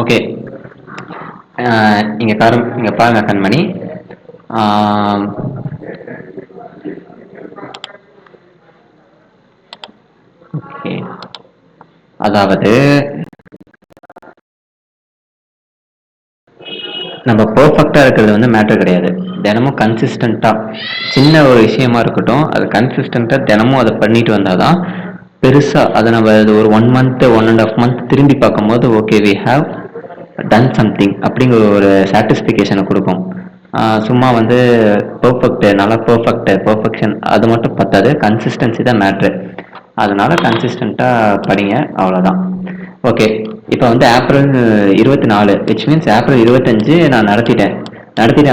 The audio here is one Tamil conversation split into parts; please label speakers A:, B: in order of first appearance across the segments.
A: ஓகே. இங்கே இங்கே பாருங்க கண்மணி. ஓகே, அதாவது நம்ம பர்ஃபெக்டாக இருக்கிறது வந்து மேட்டர் கிடையாது. தினமும் கன்சிஸ்டண்ட்டாக சின்ன ஒரு விஷயமா இருக்கட்டும், அது கன்சிஸ்டண்ட்டாக தினமும் அதை பண்ணிட்டு வந்தால் தான் பெருசாக அதை நம்ம ஒரு 1 மந்த் 1.5 மந்த் திரும்பி பார்க்கும்போது okay we have done something அப்படிங்கிற ஒரு சாட்டிஸ்ஃபிகேஷனை கொடுக்கும். சும்மா வந்து நல்லா பர்ஃபெக்ஷன் அது மட்டும் பத்தாது, கன்சிஸ்டன்சி தான் மேட்ரு. அதனால கன்சிஸ்டண்ட்டாக படிங்க, அவ்வளோதான். ஓகே, இப்போ வந்து ஏப்ரல் 24 விச் மீன்ஸ் ஏப்ரல் 25 நான் நடத்திட்டேன்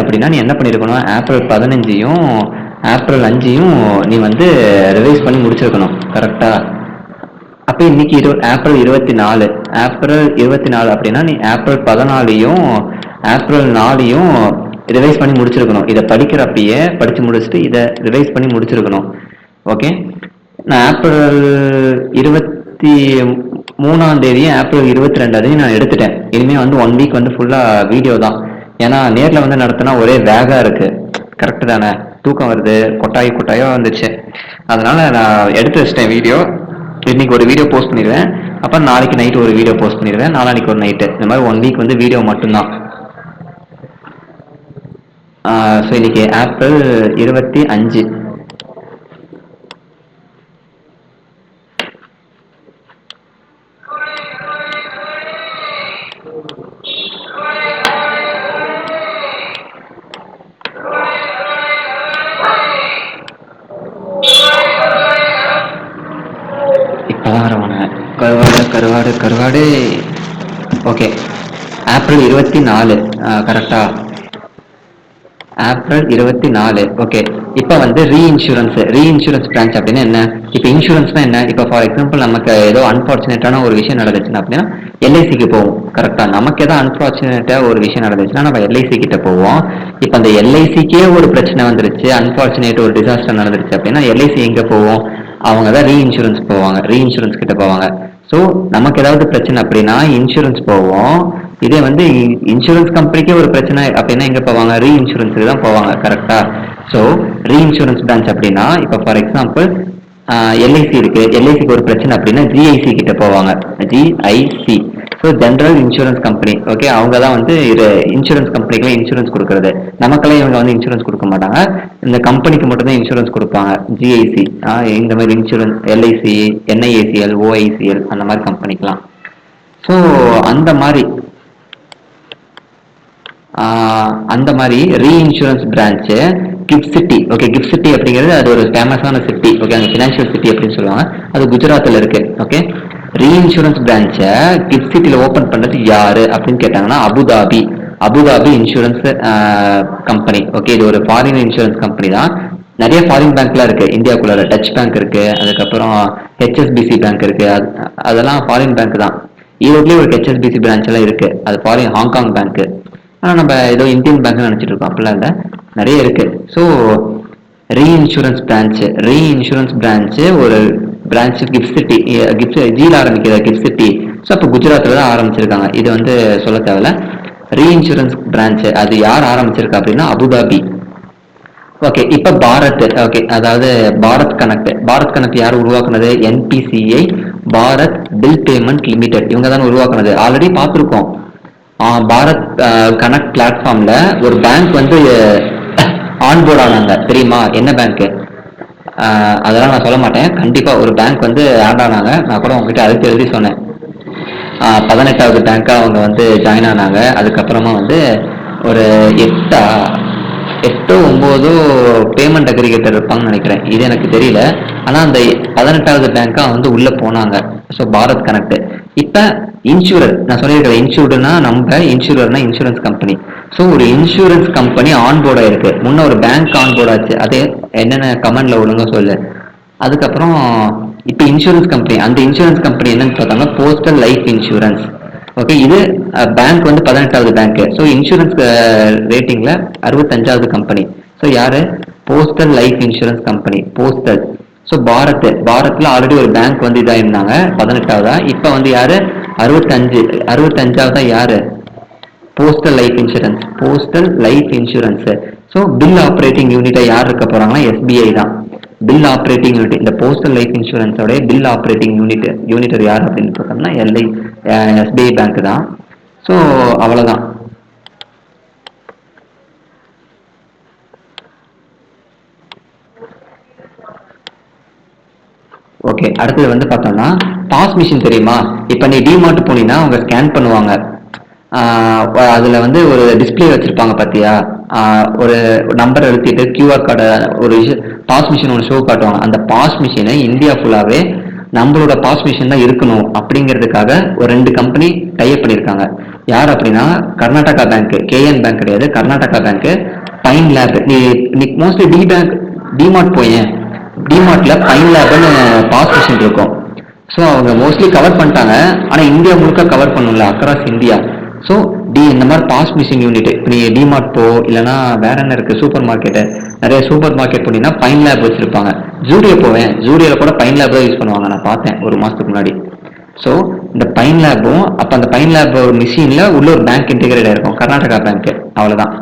A: அப்படின்னா நீ என்ன பண்ணியிருக்கணும், ஏப்ரல் 15 ஏப்ரல் 5 நீ வந்து ரிவைஸ் பண்ணி முடிச்சிருக்கணும் கரெக்டாக. அப்போ இன்னைக்கு ஏப்ரல் 24 அப்படின்னா நீ ஏப்ரல் 14 ஏப்ரல் 4 ரிவைஸ் பண்ணி முடிச்சிருக்கணும். இதை படிக்கிறப்பயே படித்து முடிச்சுட்டு இதை ரிவைஸ் பண்ணி முடிச்சிருக்கணும். ஓகே, நான் ஏப்ரல் 23 ஏப்ரல் 22 நான் எடுத்துட்டேன். இனிமேல் வந்து 1 வீக் வந்து ஃபுல்லாக வீடியோ தான். ஏன்னா நேரில் வந்து நடத்தினா ஒரே வேகாக இருக்குது. கரெக்டு தானே, தூக்கம் வருது, கொட்டாயோ வந்துச்சு. அதனால நான் எடுத்து வச்சிட்டேன் வீடியோ. இன்னைக்கு ஒரு வீடியோ போஸ்ட் பண்ணிடுவேன், அப்புறம் நாளைக்கு நைட்டு ஒரு வீடியோ போஸ்ட் பண்ணிடுவேன், நாளைக்கு ஒரு நைட்டு, இந்த மாதிரி 1 வீக் வந்து வீடியோ மட்டும்தான். ஸோ இன்னைக்கு ஏப்ரல் 25. கருவாடு. ஓகே, ஏப்ரல் 24 கரெக்டா, ஏப்ரல் 24. ஓகே, இப்போ வந்து ரீஇன்சூரன்ஸ் பிரான்ச் அப்படின்னா என்ன? இப்போ இன்சூரன்ஸ்னா என்ன? இப்போ ஃபார் எக்ஸாம்பிள் நமக்கு ஏதோ அன்பார்ச்சுனேட்டான ஒரு விஷயம் நடந்துச்சுன்னா அப்படின்னா எல்ஐசிக்கு போவோம் கரெக்டா. நமக்கு ஏதோ அன்பார்ச்சுனேட்டா ஒரு விஷயம் நடந்துச்சுன்னா நம்ம எல்ஐசி கிட்ட போவோம். இப்போ அந்த எல்ஐசிக்கே ஒரு பிரச்சனை வந்துருச்சு, அன்பார்ச்சுனேட் ஒரு டிசாஸ்டர் நடந்துருச்சு அப்படின்னா எல்ஐசி எங்க போவோம்? அவங்க தான் ரீஇன்சூரன்ஸ் கிட்ட போவாங்க. ஸோ நமக்கு ஏதாவது பிரச்சனை அப்படின்னா இன்சூரன்ஸ் போவோம். இதே வந்து இன்சூரன்ஸ் கம்பெனிக்கே ஒரு பிரச்சனை அப்படின்னா எங்க போவாங்க? ரீஇன்சூரன்ஸுக்கு தான் போவாங்க கரெக்டா. ஸோ ரீஇன்சூரன்ஸ் பிரான்ச் அப்படின்னா இப்போ ஃபார் எக்ஸாம்பிள் எல்ஐசி இருக்கு, எல்ஐசிக்கு ஒரு பிரச்சனை அப்படின்னா ஜிஐசி கிட்ட போவாங்க. GIC, so general insurance company. Okay, அவங்க தான் வந்து இன்சூரன்ஸ் கம்பெனிக்கெல்லாம் இன்சூரன்ஸ் கொடுக்கறது. நமக்கெல்லாம் இவங்க வந்து இன்சூரன்ஸ் கொடுக்க மாட்டாங்க, இந்த கம்பெனிக்கு மட்டும்தான் இன்சூரன்ஸ் கொடுப்பாங்க. ஜிஐசி இந்த மாதிரி இன்சூரன்ஸ், எல்ஐசி, என்ஐஏசிஎல், ஓஐசிஎல் அந்த மாதிரி கம்பெனிக்கெலாம். ஸோ அந்த மாதிரி reinsurance branch gift city. Okay, gift city அப்படிங்கிறது அது ஒரு ஃபேமஸான சிட்டி. ஓகே, அந்த ஃபினான்ஷியல் சிட்டி அப்படின்னு சொல்லுவாங்க, அது குஜராத்தில் இருக்கு. ஓகே, ரீஇன்சூரன்ஸ் பிரான்ச்சை கிஃப்ட் சிட்டியில் ஓப்பன் பண்ணுறது யாரு அப்படின்னு கேட்டாங்கன்னா அபுதாபி இன்சூரன்ஸ் கம்பெனி. ஓகே, இது ஒரு ஃபாரின் இன்சூரன்ஸ் கம்பெனி தான். நிறைய ஃபாரின் பேங்க்லாம் இருக்கு இந்தியாவுக்குள்ள. டச் பேங்க் இருக்கு, அதுக்கப்புறம் ஹெச்எஸ்பிசி பேங்க் இருக்கு, அதெல்லாம் ஃபாரின் பேங்க் தான். ஈரோட்லேயே ஒரு ஹெச்எஸ்பிசி பிரான்ச் எல்லாம் இருக்கு, அது ஃபாரின் ஹாங்காங் பேங்க். ஆனால் நம்ம ஏதோ இந்தியன் பேங்க் நினச்சிட்டு இருக்கோம், அப்படிலாம் இல்லை, நிறைய இருக்கு. ஸோ ரீஇன்சூரன்ஸ் பிரான்ச்சு ஒரு பிரான்ச் கிஃப்ட் சிட்டி, ஜியில் ஆரம்பிக்கிற கிஃப்ட் சிட்டி. ஸோ அப்போ குஜராத்தில் தான் ஆரம்பிச்சிருக்காங்க. இது வந்து சொல்ல தேவையில்ல. ரீஇன்சூரன்ஸ் பிரான்ச்சு அது யார் ஆரம்பிச்சிருக்கா அப்படின்னா அபுதாபி. ஓகே, இப்போ பாரத். ஓகே, அதாவது பாரத் கனெக்ட் யார் உருவாக்குனது? NPCI, Bharat bill payment limited, இவங்க தான் உருவாக்குனது. ஆல்ரெடி பார்த்துருக்கோம், பாரத் கனெக்ட் பிளாட்ஃபார்ம்ல ஒரு பேங்க் வந்து ஆன்போர்ட் ஆனாங்க தெரியுமா? என்ன பேங்க் அதெல்லாம் நான் சொல்ல மாட்டேன். கண்டிப்பா ஒரு பேங்க் வந்து ஆட் ஆனாங்க, நான் கூட உங்ககிட்ட அதுக்கு எழுதி சொன்னேன். 18வது பேங்க்கா அவங்க வந்து ஜாயின் ஆனாங்க. அதுக்கப்புறமா வந்து ஒரு 8 9 பேமெண்ட் அக்ரிகேட்டர் இருப்பாங்கன்னு நினைக்கிறேன், இது எனக்கு தெரியல. ஆனா அந்த 18வது பேங்க்கா வந்து உள்ள போனாங்க. So Bharat connect. இப்ப இன்சூரர், நான் சொல்லியிருக்கிறேன், இன்சூர்டுனா நம்ம, இன்சூரர்னா இன்சூரன்ஸ் கம்பெனி. ஸோ ஒரு இன்சூரன்ஸ் கம்பெனி ஆன்போர்ட் ஆயிருக்கு. முன்ன ஒரு பேங்க் ஆன்போர்ட் ஆச்சு, அதே என்னென்ன கமெண்ட்ல ஒழுங்கா சொல்லு. அதுக்கப்புறம் இப்போ இன்சூரன்ஸ் கம்பெனி, அந்த இன்சூரன்ஸ் கம்பெனி என்னன்னு பார்த்தாங்க, போஸ்டல் லைஃப் இன்சூரன்ஸ். ஓகே, இது பேங்க் வந்து 18வது பேங்க். ஸோ இன்சூரன்ஸ் ரேட்டிங்ல 65வது கம்பெனி. ஸோ யாரு? Postal life insurance company, postal. So பாரத்ல ஆல்ரெடி ஒரு பேங்க் வந்து இதாக இருந்தாங்க 18வதா. இப்போ வந்து யாரு? 65 65வது யாரு? Postal life insurance. Postal life insurance. So bill operating யூனிட்டை யார் இருக்க போறாங்கன்னா எஸ்பிஐ தான். பில் ஆப்ரேட்டிங் யூனிட், இந்த போஸ்டல் லைஃப் இன்சூரன்ஸோட பில் ஆப்ரேட்டிங் யூனிட்டர் யார் அப்படின்னு பார்த்தோம்னா எஸ்பிஐ பேங்க் தான். ஸோ அவ்வளோதான். ஓகே, அடுத்தது வந்து பார்த்தோம்னா பாஸ் மிஷின் தெரியுமா? இப்போ நீ டிமார்ட் போனீங்கன்னா அவங்க ஸ்கேன் பண்ணுவாங்க. அதில் வந்து ஒரு டிஸ்பிளே வச்சுருப்பாங்க பார்த்தியா? ஒரு நம்பர் எழுத்திட்டு கியூஆர் கார்டை ஒரு பாஸ் மிஷின் ஒன்று ஷோ காட்டுவாங்க. அந்த பாஸ் மிஷினை இந்தியா ஃபுல்லாகவே நம்மளோட பாஸ் மிஷின் தான் இருக்கணும் அப்படிங்கிறதுக்காக ஒரு 2 கம்பெனி டைப் பண்ணியிருக்காங்க. யார் அப்படின்னா கர்நாடகா பேங்க், கேஎன் பேங்க் கிடையாது, கர்நாடகா பேங்க், பைன் லேப். நீ மோஸ்ட்லி டிமார்ட் போயேன், டிமார்ட்ல பைன் லேப்னு பாஸ் மிஷின் இருக்கும். ஸோ அவங்க மோஸ்ட்லி கவர் பண்ணிட்டாங்க. ஆனால் இந்தியா முழுக்க கவர் பண்ணல, அக்ராஸ் இந்தியா. ஸோ இந்த மாதிரி பாஸ் மிஷின் யூனிட் நீ டிமார்ட் போ, இல்லைனா வேற என்ன இருக்கு, சூப்பர் மார்க்கெட்டு, நிறைய சூப்பர் மார்க்கெட் போனீங்கன்னா பைன் லேப் வச்சிருப்பாங்க. ஜூடியோ போவேன், ஜூடியோவில் கூட பைன் லேப் தான் யூஸ் பண்ணுவாங்க, நான் பார்த்தேன் ஒரு மாதத்துக்கு முன்னாடி. ஸோ இந்த பைன் லேப்பும், அப்போ அந்த பைன் லேப் ஒரு மிஷினில் உள்ள ஒரு பேங்க் இன்டிகிரேட் ஆயிருக்கும், கர்நாடகா பேங்க். அவ்வளோதான்.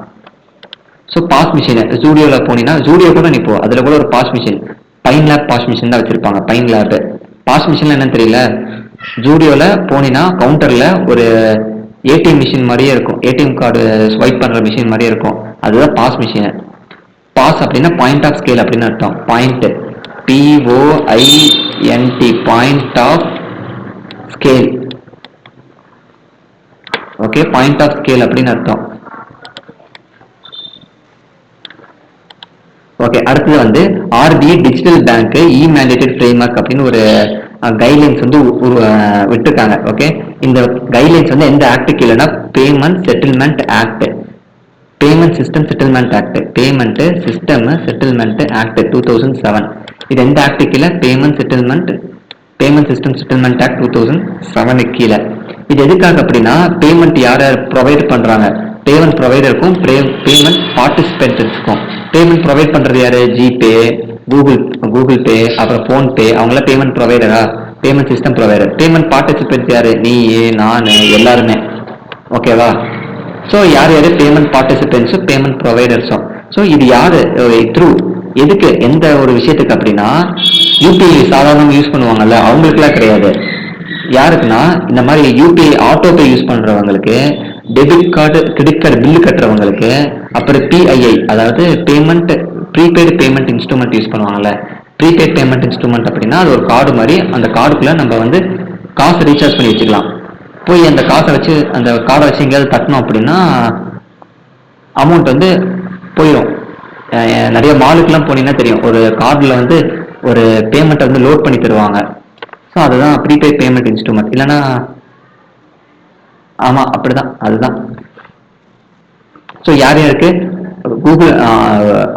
A: ஸோ பாஸ் மிஷின் ஜூடியோவில் போனீங்கன்னா, ஜூடியோ கூட நீ போ, அதில் கூட ஒரு POS machine, Pine Lab POS machine தான் வச்சிருப்பாங்க. பைன் லேப் பாஸ் மிஷின் என்னன்னு தெரியல. ஜூடியோவில் போனீங்கன்னா கவுண்டரில் ஒரு ஏடிஎம் மிஷின் மாதிரியே இருக்கும், ஏடிஎம் கார்டு ஸ்வைப் பண்ணுற மிஷின் மாதிரியே இருக்கும், அதுதான் பாஸ் மிஷின். பாஸ் அப்படின்னா பாயிண்ட் ஆஃப் ஸ்கேல் அப்படின்னு அர்த்தம். Point, POINT, point of scale. Okay, point of scale அப்படின்னு அர்த்தம். ஓகே, அடுத்தது வந்து RBI digital bank e mandated framework அப்படின்னு ஒரு கைட்லைன்ஸ் வந்து விட்டுருக்காங்க. ஓகே, இந்த கைட்லைன்ஸ் வந்து எந்த ஆக்ட் கீழேனா payment settlement act, payment system settlement act, payment system settlement act 2007. இது எந்த ஆக்ட் கீழே? பேமெண்ட் சிஸ்டம் செட்டில்மெண்ட் ஆக்ட் 2007 கீழே. இது எதுக்காக அப்படின்னா பேமெண்ட் யார் யார் ப்ரொவைட் பண்றாங்க? பேமெண்ட் ப்ரொவைடருக்கும் பேமெண்ட் பார்ட்டிசிபென்ட்ஸ்க்கும். பேமெண்ட் ப்ரொவைட் பண்றது யாரு? ஜிபே, கூகுள் பே, அப்புறம் ஃபோன்பே, அவங்களாம் பேமெண்ட் ப்ரொவைடரா? Payment system provider. Payment participants யாரு? நீ, நான், எல்லாருமே. ஓகேவா? ஸோ யார் யாரு? பேமெண்ட் பார்ட்டிசிபென்ட்ஸும் பேமெண்ட் ப்ரொவைடர்ஸும். ஸோ இது யாரு த்ரூ, எதுக்கு, எந்த ஒரு விஷயத்துக்கு அப்படின்னா யூபிஐ சாதாரணமாக யூஸ் பண்ணுவாங்கல்ல, அவங்களுக்குலாம் கிடையாது. யாருக்குன்னா இந்த மாதிரி யூபிஐ ஆட்டோ பே யூஸ் பண்றவங்களுக்கு, debit card credit card bill கட்டுறவங்களுக்கு, அப்புறம் பிஐஐ அதாவது ப்ரீபெய்டு பேமெண்ட் இன்ஸ்ட்ருமெண்ட் யூஸ் பண்ணுவாங்கல்ல. ப்ரீபெய்ட் பேமெண்ட் இன்ஸ்ட்ருமெண்ட் அப்படின்னா அது ஒரு கார்டு மாதிரி, அந்த கார்டுக்குள்ள நம்ம வந்து காசு ரீசார்ஜ் பண்ணி வச்சுக்கலாம். போய் அந்த காசை வச்சு, அந்த கார்டை வச்சு எங்கேயாவது தட்டணும் அப்படின்னா அமௌண்ட் வந்து போயிடும். நிறைய மாலுக்குலாம் போனீங்கன்னா தெரியும், ஒரு கார்டில் வந்து ஒரு பேமெண்ட்டை வந்து லோட் பண்ணி தருவாங்க. ஸோ அதுதான் ப்ரீபெய்ட் பேமெண்ட் இன்ஸ்ட்ருமெண்ட். இல்லைன்னா ஆமாம் அப்படிதான், அதுதான். ஸோ யார் யாருக்கு Google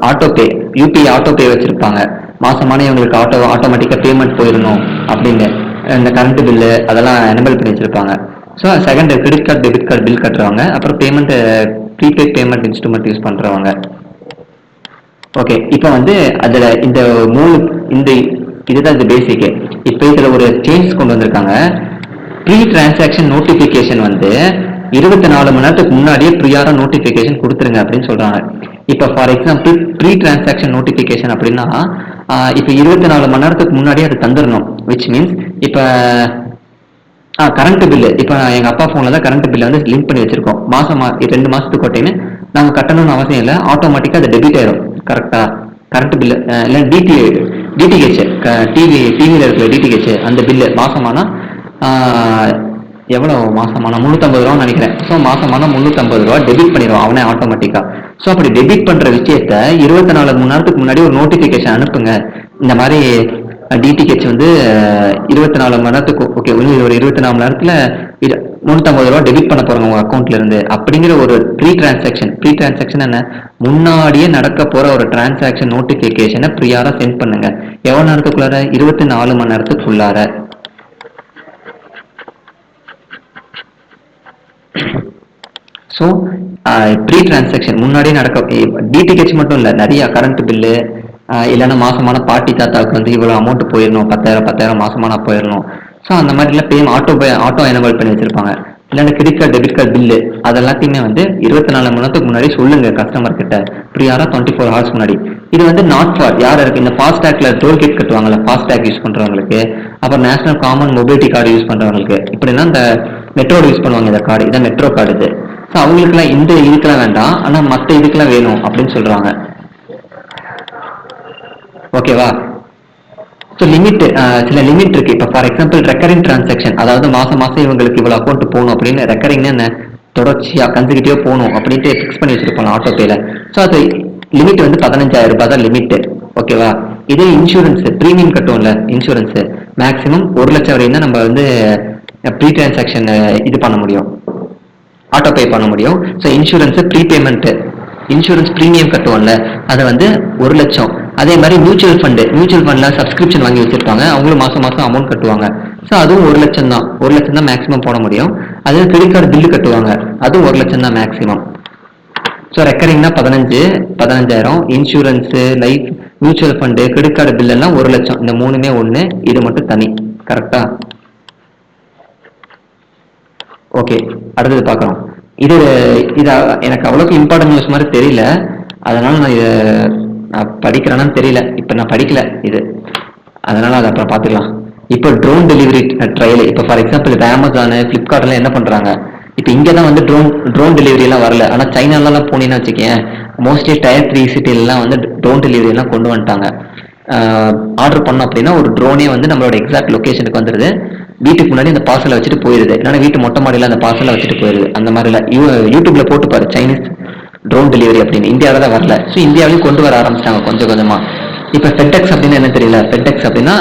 A: auto pay, UPI auto பே வச்சிருப்பாங்க, மாசமான இவங்களுக்கு ஆட்டோமேட்டிக்காக பேமெண்ட் போயிடணும் அப்படின்னு இந்த கரண்ட் பில்லு அதெல்லாம் எனபிள் பண்ணி வச்சிருப்பாங்க. So second credit card debit card bill கட்டுறவங்க, அப்புறம் payment prepaid payment instrument use பண்ணுறவங்க. ஓகே, இப்போ வந்து அதில் இந்த இதுதான் இந்த பேசிக்கு. இப்போ இதில் ஒரு சேஞ்ச் கொண்டு வந்திருக்காங்க. ப்ரீ டிரான்சாக்ஷன் நோட்டிஃபிகேஷன் வந்து 24 மணி நேரத்துக்கு முன்னாடியே ப்ரியாரா நோட்டிஃபிகேஷன் கொடுத்துருங்க அப்படின்னு சொல்றாங்க. இப்போ for example pre transaction notification அப்படின்னா இப்போ 24 மணி நேரத்துக்கு முன்னாடியே அது தந்துடணும். விச் மீன்ஸ் இப்போ கரண்ட் பில்லு, இப்போ எங்கள் அப்பா ஃபோனில் தான் கரண்ட் பில்லை வந்து லிங்க் பண்ணி வச்சிருக்கோம். 2 மாதத்துக்கு ஒட்டின்னு நாங்கள் கட்டணும்னு அவசியம் இல்லை, ஆட்டோமேட்டிக்காக அது டெபிட் ஆயிடும். கரெக்டாக கரண்ட் பில்லு இல்லை டிடிஹெச், டிவியில் இருக்கிற டிடிஹெச் அந்த பில்லு மாசமானா எவ்வளோ, மாசமான 350 ரூபான்னு நினைக்கிறேன். ஸோ மாசமான 350 ரூபா டெபிட் பண்ணிடுவோம் அவனே ஆட்டோமேட்டிக்கா. ஸோ அப்படி டெபிட் பண்ற விஷயத்த 24 மணி நேரத்துக்கு முன்னாடி ஒரு நோட்டிபிகேஷன் அனுப்புங்க, இந்த மாதிரி டிடிஹெச் வந்து 24 மணி நேரத்துக்கு ஓகே, ஒரு 24 மணி நேரத்துல 350 ரூபா டெபிட் பண்ண போறாங்க உங்க அக்கௌண்ட்ல இருந்து அப்படிங்கிற ஒரு ப்ரீ டிரான்சாக்ஷன் என்ன, முன்னாடியே நடக்க போற ஒரு டிரான்சாக்ஷன் நோட்டிபிகேஷனை ப்ரியாரா சென்ட் பண்ணுங்க. எவ்வளவு நேரத்துக்குள்ளார? 24 மணி நேரத்துக்குள்ளார. ஸோ ப்ரீ டிரான்சாக்ஷன் முன்னாடியே நடக்க, டிடிஹெச் மட்டும் இல்லை, நிறைய கரண்ட் பில்லு இல்லைன்னா மாசமான பாட்டி தாத்தாவுக்கு வந்து இவ்வளோ அமௌண்ட் போயிடணும், 10,000 மாசமான போயிடணும். ஸோ அந்த மாதிரிலாம் ஆட்டோ எனபிள் பண்ணி வச்சிருப்பாங்க. இல்லைன்னா credit card debit card bill அதெல்லாத்தையுமே வந்து 24 மணி நேரத்துக்கு முன்னாடி சொல்லுங்க கஸ்டமர் கிட்ட, ப்ரியாரா 24 ஹவர்ஸ் முன்னாடி. இது வந்து நாட் ஃபார் யார் இருக்கு இந்த ஃபாஸ்டாக்ல டோல்கேட் கட்டுவாங்கல்ல, ஃபாஸ்டாக் யூஸ் பண்றவங்களுக்கு, அப்புறம் national common mobility card use பண்றவங்களுக்கு, இப்படின்னா இந்த மெட்ரோட யூஸ் பண்ணுவாங்க இந்த கார்டு, இதான் மெட்ரோ கார்டு இது. ஸோ அவங்களுக்குலாம் இந்த இதுக்கெல்லாம் வேண்டாம், ஆனா மற்ற இதுக்கெல்லாம் வேணும் அப்படின்னு சொல்றாங்க. ஓகேவா? ஸோ லிமிட், சில லிமிட் இருக்கு. இப்போ ஃபார் எக்ஸாம்பிள் ரெக்கரிங் டிரான்சாக்ஷன், அதாவது மாசம் மாசம் இவங்களுக்கு இவ்வளவு அக்கௌண்ட் போகணும் அப்படின்னு, ரெக்கரிங்னா என்ன, தொடர்ச்சியா கன்சிக்யூட்டிவா போகணும் அப்படின்ட்டு ஃபிக்ஸ் பண்ணி வச்சிருப்பாங்க ஆட்டோ பேல. ஸோ அது லிமிட் வந்து 15,000 தான் லிமிட். ஓகேவா? இதே இன்சூரன்ஸ் பிரீமியம் கட்டுவோம்ல, இன்சூரன்ஸ் மேக்ஸிமம் 1 லட்சம் வரையும் தான் நம்ம வந்து ப்ரீ டிரான்சாக்ஷன் இது பண்ண முடியும், ஆட்டோ பே பண்ண முடியும். So insurance prepayment, insurance premium கட்டுவோம்ல, அதை வந்து 1 லட்சம். அதே மாதிரி மியூச்சுவல் ஃபண்ட்ல சப்ஸ்கிரிப்ஷன் வாங்கி வச்சிருப்பாங்க, அவங்களும் மாசம் மாசம் அமௌண்ட் கட்டுவாங்க. ஸோ அதுவும் 1 லட்சம் தான், 1 லட்சம் தான் மேக்ஸிமம் போட முடியும். அதே கிரெடிட் கார்டு பில்லு கட்டுவாங்க, அதுவும் 1 லட்சம் தான் மேக்ஸிமம். ஸோ ரெக்கரிங்னா 15,000, insurance, life, mutual fund, credit card bill எல்லாம் 1 லட்சம். இந்த மூணுமே ஒன்று, இது மட்டும் தனி. கரெக்டா? ஓகே, அடுத்தது பார்க்கலாம். இது எனக்கு அவ்வளோக்கு இம்பார்ட்டன்ட் நியூஸ் மாதிரி தெரியல, அதனால நான் படிக்கிறேன்னு தெரியல. இப்போ நான் படிக்கல இது, அதனால அதை அப்புறம் பார்த்துக்கலாம். இப்போ ட்ரோன் டெலிவரி ட்ரையல், இப்போ ஃபார் எக்ஸாம்பிள் இப்போ அமேசானு, ஃப்ளிப்கார்ட்லாம் என்ன பண்ணுறாங்க, இப்போ இங்கே தான் வந்து ட்ரோன் டெலிவரிலாம் வரல, ஆனால் சைனாலலாம் போனீங்கன்னா வச்சுக்கேன், மோஸ்ட்லி டயர் 3 சிட்டிலாம் வந்து ட்ரோன் டெலிவரியெல்லாம் கொண்டு வந்துட்டாங்க. ஆர்டர் பண்ணோம் அப்படின்னா ஒரு ட்ரோனே வந்து நம்மளோட எக்ஸாக்ட் லொக்கேஷனுக்கு வந்துடுது, வீட்டுக்கு முன்னாடி அந்த பார்சலை வச்சுட்டு போயிருது, இல்லைன்னா வீட்டு மொட்டை மாடியில் அந்த பார்சலை வச்சுட்டு போயிருது. அந்த மாதிரிலாம் யூடியூப்ல போட்டு பாரு, சைனீஸ் ட்ரோன் டெலிவரி அப்படின்னு. இந்தியாவில் தான் வரல, ஸோ இந்தியாவிலையும் கொண்டு வர ஆரம்பிச்சிட்டாங்க கொஞ்சம் கொஞ்சமா. இப்போ ஃபெடெக்ஸ் அப்படின்னு என்ன தெரியல, ஃபெடெக்ஸ் அப்படின்னா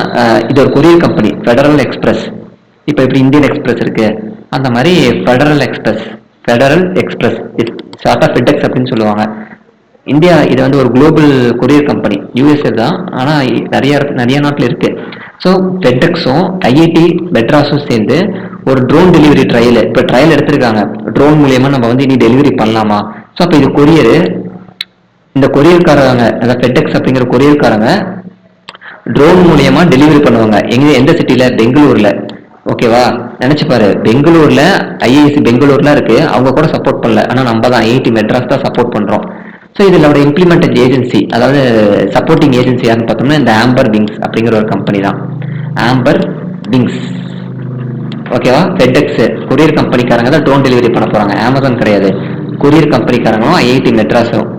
A: இது ஒரு கொரியர் கம்பெனி, ஃபெடரல் எக்ஸ்பிரஸ். இப்போ இப்படி இந்தியன் எக்ஸ்பிரஸ் இருக்கு, அந்த மாதிரி ஃபெடரல் எக்ஸ்பிரஸ் ஷார்ட்டா ஃபெடெக்ஸ் அப்படின்னு சொல்லுவாங்க. இந்தியா இது வந்து ஒரு குளோபல் கொரியர் கம்பெனி, யூஎஸ்ஏ தான், ஆனால் நிறைய நாட்டில் இருக்கு. ஸோ ஃபெடெக்ஸும் ஐஐடி மெட்ராஸும் சேர்ந்து ஒரு ட்ரோன் டெலிவரி ட்ரையல் இப்போ ட்ரையல் எடுத்திருக்காங்க. ட்ரோன் மூலியமா நம்ம வந்து இனி டெலிவரி பண்ணலாமா? ஸோ அப்போ இது கொரியரு, இந்த கொரியர்காரங்க, அதாவது ஃபெடெக்ஸ் அப்படிங்கிற கொரியர்காரங்க ட்ரோன் மூலியமா டெலிவரி பண்ணுவாங்க. எந்த சிட்டில? பெங்களூர்ல. ஓகேவா? நினைச்சு பாரு, பெங்களூர்ல ஐஐசி பெங்களூர்லாம் இருக்கு, அவங்க கூட சப்போர்ட் பண்ணல, ஆனா நம்ம தான் ஐஐடி மெட்ராஸ் தான் சப்போர்ட் பண்றோம். ஸோ இதோட இம்ப்ளிமெண்டட் ஏஜென்சி, அதாவது சப்போர்ட்டிங் ஏஜென்சி யாருன்னு பார்த்தோம்னா இந்த ஆம்பர் விங்ஸ் அப்படிங்கிற ஒரு கம்பெனி தான், ஆம்பர் விங்ஸ். ஓகேவா? ஃபெடெக்ஸ் கொரியர் கம்பெனிக்காரங்க தான் ட்ரோன் டெலிவரி பண்ண போறாங்க, அமேசான் கிடையாது. கொரியர் கம்பெனிக்காரங்களும் ஐஐடி மெட்ராஸும்.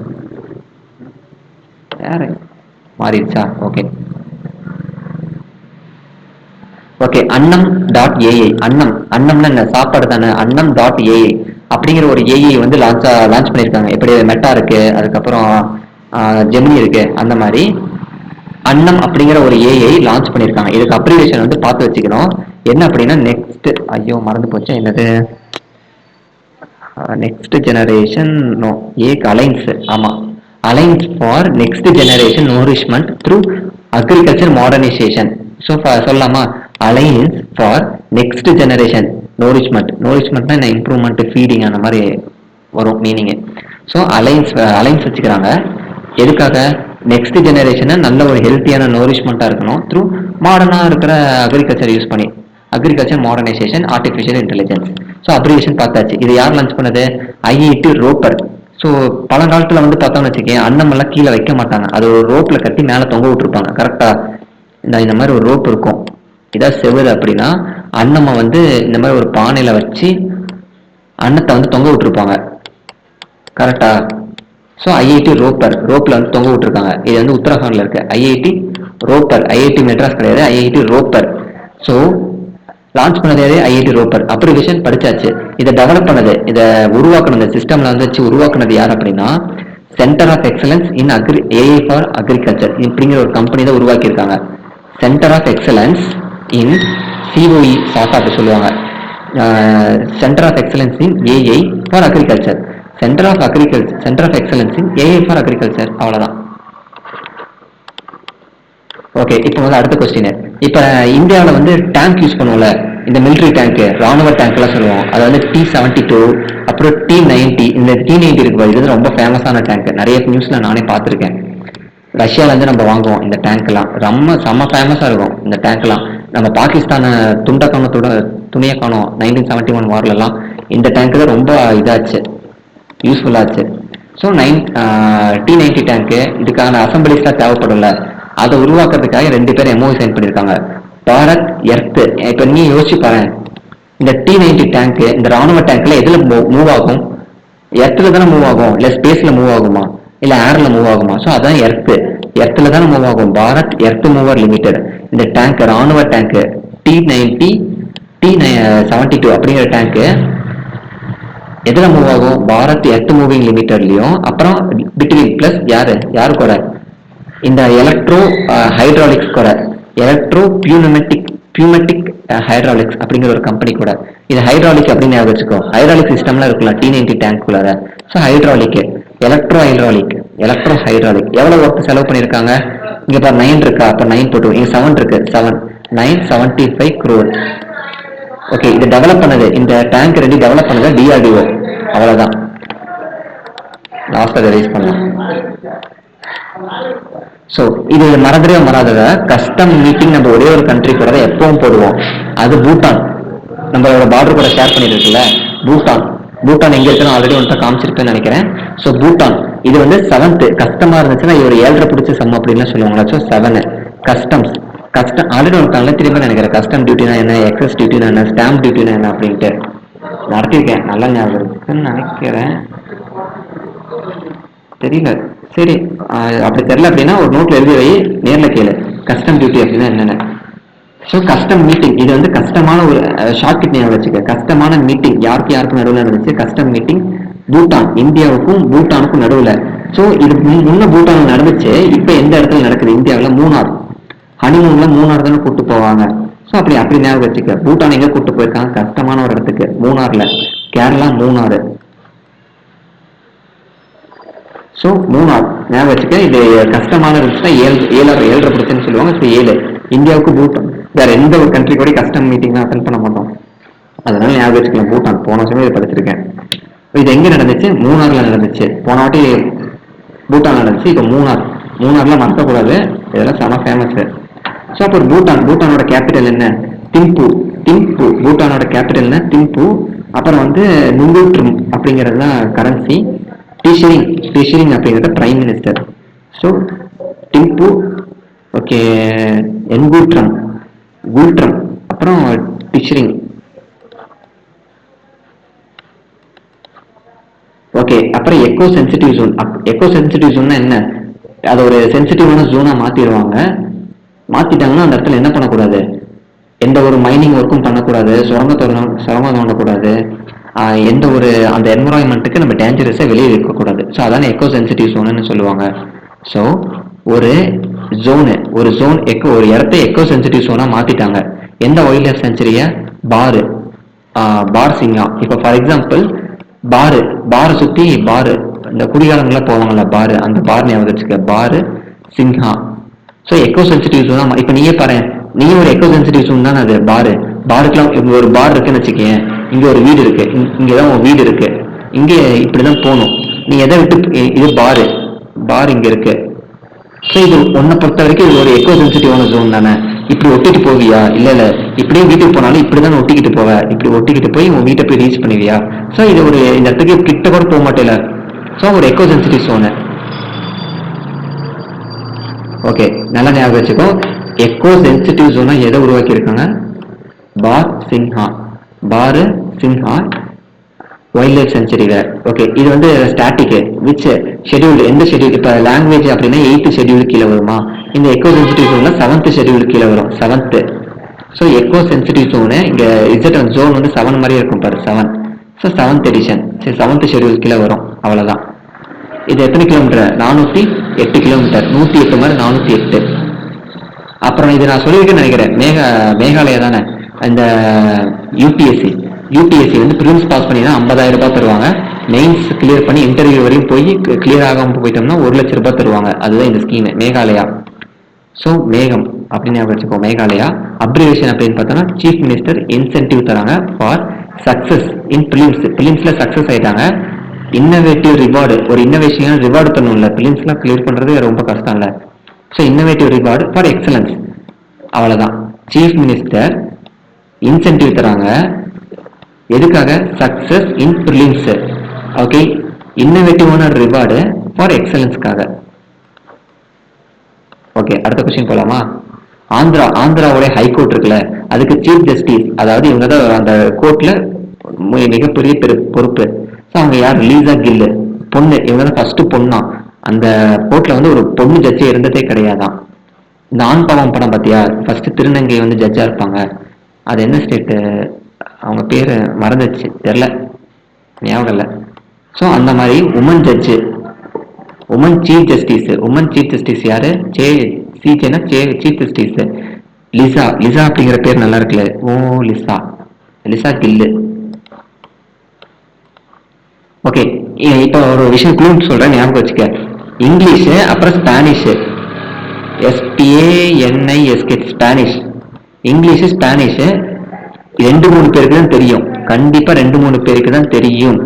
A: யாரு மாறிடுச்சா? Okay okay. அன்னம்.ஏஐ, அன்னம்னா என்ன? சாப்பாடு தானே. அன்னம்.ஏஐ அப்படிங்கிற ஒரு ஏஐ வந்து லான்ச் பண்ணியிருக்காங்க. எப்படி மெட்டா இருக்கு, அதுக்கப்புறம் ஜெமினி இருக்கு, அந்த மாதிரி அன்னம் அப்படிங்கிற ஒரு ஏஐ லான்ச் பண்ணியிருக்காங்க. இதுக்கு அப்ரிவேஷன் வந்து பார்த்து வச்சுக்கணும். என்ன அப்படின்னா நெக்ஸ்ட், ஐயோ மறந்து போச்சு, என்னது, நெக்ஸ்ட் ஜெனரேஷன் நோ ஏக்கு அலைன்ஸ். ஆமா, alliance for next generation nourishment through agriculture modernisation. So சொல்லலாமா, அலைன்ஸ் ஃபார் நெக்ஸ்ட் ஜெனரேஷன் நோரிஷ்மெண்ட்னா என்ன, இம்ப்ரூவ்மெண்ட், ஃபீடிங், அந்த மாதிரி வரும் மீனிங். ஸோ அலைன்ஸ் வச்சுக்கிறாங்க. எதுக்காக? நெக்ஸ்ட் ஜெனரேஷனை நல்ல ஒரு ஹெல்த்தியான நோரிஷ்மெண்ட்டாக இருக்கணும், த்ரூ மாடர்னாக இருக்கிற அக்ரிகல்ச்சர் யூஸ் பண்ணி, agriculture modernisation artificial intelligence. So abbreviation பார்த்தாச்சு. இது யார் லான்ச் பண்ணது? ஐஐடி ரோப்பர். ஸோ பழங்காலத்தில் வந்து பார்த்தோம்னு வச்சுக்கேன், அன்னமெல்லாம் கீழே வைக்க மாட்டாங்க, அது ஒரு ரோப்பில் கட்டி மேலே தொங்க விட்டுருப்பாங்க. கரெக்டாக இந்த மாதிரி ஒரு ரோப் இருக்கும், இதான் செவுரு. அப்படின்னா அன்னம்மை வந்து இந்த மாதிரி ஒரு பானையில வச்சு அன்னத்தை வந்து தொங்க விட்டுருப்பாங்க. கரெக்டா? ஸோ ஐஐடி ரோப்ல வந்து தொங்க விட்டுருக்காங்க. இது வந்து உத்தரகாண்ட்ல இருக்கு, ஐஐடி ரோப்பர். ஐஐடி மெட்ராஸ் கிடையாது, ஐஐடி ரோப்பர். ஸோ லான்ச் பண்ணதே ஐஐடி ரோப்பர். அப்ரிவேஷன் படிச்சாச்சு. இதை டெவலப் பண்ணது, இதை உருவாக்குனது, சிஸ்டம்ல வந்து வச்சு உருவாக்குனது யார் அப்படின்னா centre of excellence in AI for agriculture அப்படிங்கிற ஒரு கம்பெனி தான் உருவாக்கியிருக்காங்க. Centre of excellence in COE சாட்டா அப்படி சொல்லுவாங்க, centre of excellence in AI for agriculture, centre of excellence in AI for agriculture. அவ்வளோதான். ஓகே, இப்போ வந்து அடுத்த கொஸ்டின். இப்போ இந்தியாவில் வந்து டேங்க் யூஸ் பண்ணுவோம்ல, இந்த மிலிட்ரி டேங்க், ராணுவ டேங்க்லாம் சொல்லுவோம். அது வந்து T-72, அப்புறம் T-90. இந்த T-90 இருக்கு, இது ரொம்ப ஃபேமஸான டேங்க், நிறைய நியூஸ்ல நானே பார்த்துருக்கேன். ரஷ்யாவிலேருந்து நம்ம வாங்குவோம் இந்த டேங்க்லாம், செம்ம ஃபேமஸாக இருக்கும் இந்த டேங்க்லாம். நம்ம பாகிஸ்தானை துணியை காணும் 1971 வார்லலாம் இந்த டேங்க் தான் ரொம்ப இதாச்சு, யூஸ்ஃபுல்லாச்சு. ஸோ T-90 டேங்க்கு இதுக்கான அசம்பிளிஸ்லாம் தேவைப்படல, அதை உருவாக்குறதுக்காக 2 பேர் MOU சைன் பண்ணியிருக்காங்க. பாரத் எர்த். இப்போ நீ யோசிச்சு பாரு, இந்த T-90 டேங்க் இந்த ராணுவ டேங்க்ல எதுல மூவ் ஆகும்? எர்த்துல தானே மூவ் ஆகும், இல்ல ஸ்பேஸ்ல மூவ் ஆகுமா, இல்ல ஏர்ல மூவ் ஆகுமா? ஸோ அதான் எர்த்துல தானே மூவ் ஆகும். பாரத் எர்த் மூவர் லிமிடெட் இந்த டேங்க், ராணுவ டேங்க் T-90 T-72 அப்படிங்கிற டேங்க் எதுல மூவ் ஆகும்? பாரத் எர்த் மூவிங் லிமிடெட்லயும், அப்புறம் பிட்வீன் பிளஸ் யாரு கூட, இந்த எலக்ட்ரோ ஹைட்ராலிக்ஸ் கூட, எலக்ட்ரோ பியூமெட்டிக் ஹைட்ராலிக்ஸ் அப்படிங்கிற ஒரு கம்பெனி கூட. இது ஹைட்ராலிக் அப்படின்னு வச்சுக்கோ, ஹைட்ராலிக் சிஸ்டம்ல இருக்கலாம் T-90 டேங்க் குள்ளார. ஸோ ஹைட்ராலிக், எலக்ட்ரோ ஹைட்ராலிக் எவ்வளவு ஒர்க் செலவு பண்ணியிருக்காங்க? இங்க பாரு 9 இருக்கா, அப்ப 9 போட்டு, இங்க 7 இருக்கு, 975 crore. ஓகே, இது டெவலப் பண்ணது, இந்த டேங்க் ரெடி டெவலப் பண்ணது DRDO. அவ்வளவுதான், லாஸ்ட் ரிலீஸ் பண்ணலாம். ஸோ இது மறாதத கஸ்டம் மீட்டிங் நம்ம ஒரே ஒரு கண்ட்ரி கூட எப்பவும் போடுவோம், அது பூட்டான். நம்மளோட பார்டர் கூட ஷேர் பண்ணிருக்குல்ல, பூட்டான் எங்க இருக்குன்னு ஆல்ரெடி ஒன்றை காமிச்சிருப்பேன்னு நினைக்கிறேன். ஸோ பூட்டான் இது வந்து 7th கஸ்டமா இருந்துச்சுன்னா இது ஒரு 7 பிடிச்ச சம் அப்படின்னு சொல்லுவாங்களா. ஸோ 7 கஸ்டம் ஆல்ரெடி ஒன்று நல்ல திரும்ப நினைக்கிறேன். கஸ்டம் டியூட்டினா என்ன, எக்ஸஸ் டியூட்டினா என்ன, ஸ்டாம்ப் டியூட்டினா என்ன அப்படின்ட்டு நடத்திருக்கேன், நல்லா ஞாபகம் இருக்குன்னு நினைக்கிறேன், தெரியல. சரி, அப்படி தெரியல அப்படின்னா ஒரு நோட்ல எழுதி வை, நேரில் கேளு கஸ்டம் டியூட்டி அப்படின்னா என்னென்ன. ஸோ கஸ்டம் மீட்டிங் இது வந்து கஷ்டமான ஒரு ஷார்ட்கட் ஞாபகம் வச்சுக்க. கஷ்டமான மீட்டிங் யாருக்கும் நடுவில் நடந்துச்சு, கஸ்டம் மீட்டிங் பூட்டான், இந்தியாவுக்கும் பூட்டானுக்கும் நடுவில். ஸோ இது முன்ன பூட்டான் நடந்துச்சு, இப்போ எந்த இடத்துல நடக்குது? இந்தியாவில் மூணார். ஹனிமூன்ல மூணார் தானே கூட்டு போவாங்க. ஸோ அப்படி ஞாபகம் வச்சுக்க. பூட்டான் எங்க கூட்டு போயிருக்காங்க? கஷ்டமான ஒரு இடத்துக்கு, மூணார்ல, கேரளா மூணாறு. ஸோ மூணார் ஞாபகம் வச்சுக்க. இது கஷ்டமான இருந்துச்சுன்னா 7 பிரச்சனை சொல்லுவாங்க. ஸோ 7 இந்தியாவுக்கு பூட்டான், வேற எந்த ஒரு கண்ட்ரி கூட கஸ்டம் மீட்டிங் அட்டன் பண்ண மாட்டோம், அதனால ஞாபகம் வச்சுக்கலாம். பூட்டான் போன வருஷமே இதை படிச்சிருக்கேன். இது எங்க நடந்துச்சு? மூணார்ல நடந்துச்சு. போன வாட்டி பூட்டான் நடந்துச்சு, இப்போ மூணார்ல மறக்கக்கூடாது, இதெல்லாம் செம ஃபேமஸ். ஸோ அப்போ பூட்டானோட கேபிட்டல் என்ன? திம்பு. பூட்டானோட கேபிட்டல் என்ன? திம்பு. அப்புறம் வந்து நுங்குட்ரம் அப்படிங்கிறது தான் கரன்சி. டிஷரிங் அப்படிங்கிறது prime minister. So Thimphu, okay, Ngultrum, அப்புறம் டிஷரிங். ஓகே, அப்புறம் எக்கோ சென்சிட்டிவ் ஜோன் என்ன? அது ஒரு சென்சிட்டிவான ஜோனா மாத்திட்டாங்கன்னா அந்த இடத்துல என்ன பண்ணக்கூடாது? எந்த ஒரு மைனிங் ஒர்க்கும் பண்ணக்கூடாது, சுரங்கம் தோண்டக்கூடாது, எந்த ஒரு அந்த என்விரான்மெண்ட்டுக்கு நம்ம டேஞ்சரஸை வெளியே வைக்கக்கூடாது. ஸோ அதான எக்கோ சென்சிட்டிவ் ஜோனுன்னு சொல்லுவாங்க. ஸோ ஒரு இடத்த எக்கோ சென்சிட்டிவ் ஜோனா மாத்திட்டாங்க. எந்த வைல்ட் லைஃப் சென்ச்சுரிய? பார் சிங்கா. இப்போ ஃபார் எக்ஸாம்பிள் பாரை சுத்தி இந்த குடிகாரங்கள போவாங்கல்ல, அந்த ஞாபகம் வச்சுக்க, பாரு சிங்கா. ஸோ எக்கோ சென்சிட்டிவ் ஜோனா. இப்போ நீயே பாரு, நீ ஒரு எக்கோ சென்சிட்டிவ் ஜோன் தானே அது. பாருக்குலாம் இங்க ஒரு பார் இருக்குன்னு வச்சுக்கேன், இங்க ஒரு வீடு இருக்கு, இங்கதான் ஒரு வீடு இருக்கு, இங்க இப்படிதான் போகணும். நீ எதை விட்டு, இது பார் இங்க இருக்கு. ஸோ இது உன்னை பொறுத்த வரைக்கும் இது ஒரு எக்கோ சென்சிட்டிவான ஜோன் தானே. இப்படி ஒட்டிட்டு போவியா? இல்ல இப்படியே வீட்டுக்கு போனாலும் இப்படிதான் ஒட்டிக்கிட்டு போவ, இப்படி ஒட்டிக்கிட்டு போய் உன் வீட்டை போய் ரீச் பண்ணுவியா? ஸோ இது ஒரு இந்த இடத்துக்கு கிட்ட கூட போக மாட்டேல. ஸோ ஒரு எக்கோ சென்சிட்டிவ் ஜோனு. ஓகே, நல்லா ஞாபகம் வச்சுக்கோ. எக்கோ சென்சிட்டிவ் ஜோனா எதை உருவாக்கி இருக்காங்க? பார் சிங்கா வைல்ட் லைஃப் சென்ச்சுரி. ஓகே, இது வந்து ஸ்டாட்டிக். Which schedule? எந்த ஷெட்யூல்? இப்போ லாங்குவேஜ் அப்படின்னா 8th ஷெட்யூல் கீழே வருமா? இந்த எக்கோ சென்சிட்டிவ் ஜோன்ல 7th ஷெட்யூல் கீழே வரும். 7th. So echo sensitive zone இங்க ஜோன் வந்து 7 மாதிரி இருக்கும் பாரு, 7. So 7th edition. சரி, 7th ஷெட்யூல் கீழே வரும், அவ்வளவுதான். இது எத்தனை கிலோமீட்டர்? 408 கிலோமீட்டர். 108 மாதிரி 408. அப்புறம் இது நான் சொல்லியிருக்கேன்னு நினைக்கிறேன், மேகாலயா தானே. இந்த யூபிஎஸ்சி வந்து ப்ரிலிம்ஸ் பாஸ் பண்ணினா 50,000 ரூபாய் தருவாங்க. மெயின்ஸ் கிளியர் பண்ணி இன்டர்வியூ வரையும் போய் கிளியர் ஆகாம போயிட்டோம்னா 1 லட்சம் ரூபாய் தருவாங்க. அதுதான் இந்த ஸ்கீம், மேகாலயா. ஸோ மேகம் அப்படின்னு வச்சுக்கோ, மேகாலயா. அப்ரிவேஷன் அப்படின்னு பார்த்தோம்னா சீஃப் மினிஸ்டர் இன்சென்டிவ் தராங்க ஃபார் சக்சஸ் இன் பிலிம்ஸ்ல சக்சஸ் ஆயிட்டாங்க. இன்னோவேட்டிவ் ரிவார்டு, ஒரு இன்னோவேஷன் ரிவார்டு பண்ணணும்ல, பிலிம்ஸ்லாம் கிளியர் பண்றது ரொம்ப கஷ்டம் இல்ல. So innovative reward for excellence, அவ்வளவுதான். சீஃப் மினிஸ்டர் இன்சென்டிவ் தராங்க. எதுக்காக? Success in prelims. ஓகே, இன்னோவேட்டிவான ரிவார்டு ஃபார் எக்ஸலன்ஸ்க்காக. ஓகே, அடுத்த கொஸ்டின் போலாமா? ஆந்திராவுடைய ஹைகோர்ட் இருக்குல்ல, அதுக்கு சீஃப் ஜஸ்டிஸ், அதாவது இவங்க தான் அந்த கோர்ட்ல மிகப்பெரிய பொறுப்பு. ஸோ அவங்க யார்? லீசா கில்லு, பொண்ணு. இவங்க தான் ஃபர்ஸ்ட் பொண்ணா. அந்த கோர்ட்ல வந்து ஒரு பொண்ணு ஜட்ஜே இருந்ததே கிடையாதான். இந்த ஆண் பாவம் படம் பார்த்தியா? ஃபர்ஸ்ட் திருநங்கை வந்து ஜட்ஜா இருப்பாங்க. அது என்ன ஸ்டேட்டு? அவங்க பேரு மறந்துச்சு, தெரியல, ஞாபகம் இல்லை. ஸோ அந்த மாதிரி woman judge, woman chief justice. Woman chief justice யாரு? சிஜேனா சீஃப் ஜஸ்டிஸ் லிசா. லிசா அப்படிங்கிற பேர் நல்லா இருக்குல்ல. ஓ, லிசா கில்லு. ஓகே, இப்போ ஒரு விஷயம் க்ளூ சொல்றேன், ஞாபகம் வச்சுக்க. இங்கிலீஷ் அப்புறம் Spanish. SPANISK, Spanish. English Spanish 2-3 பேருக்கு தான் தெரியும். கண்டிப்பா 2-3 பேருக்கு தான் தெரியும்.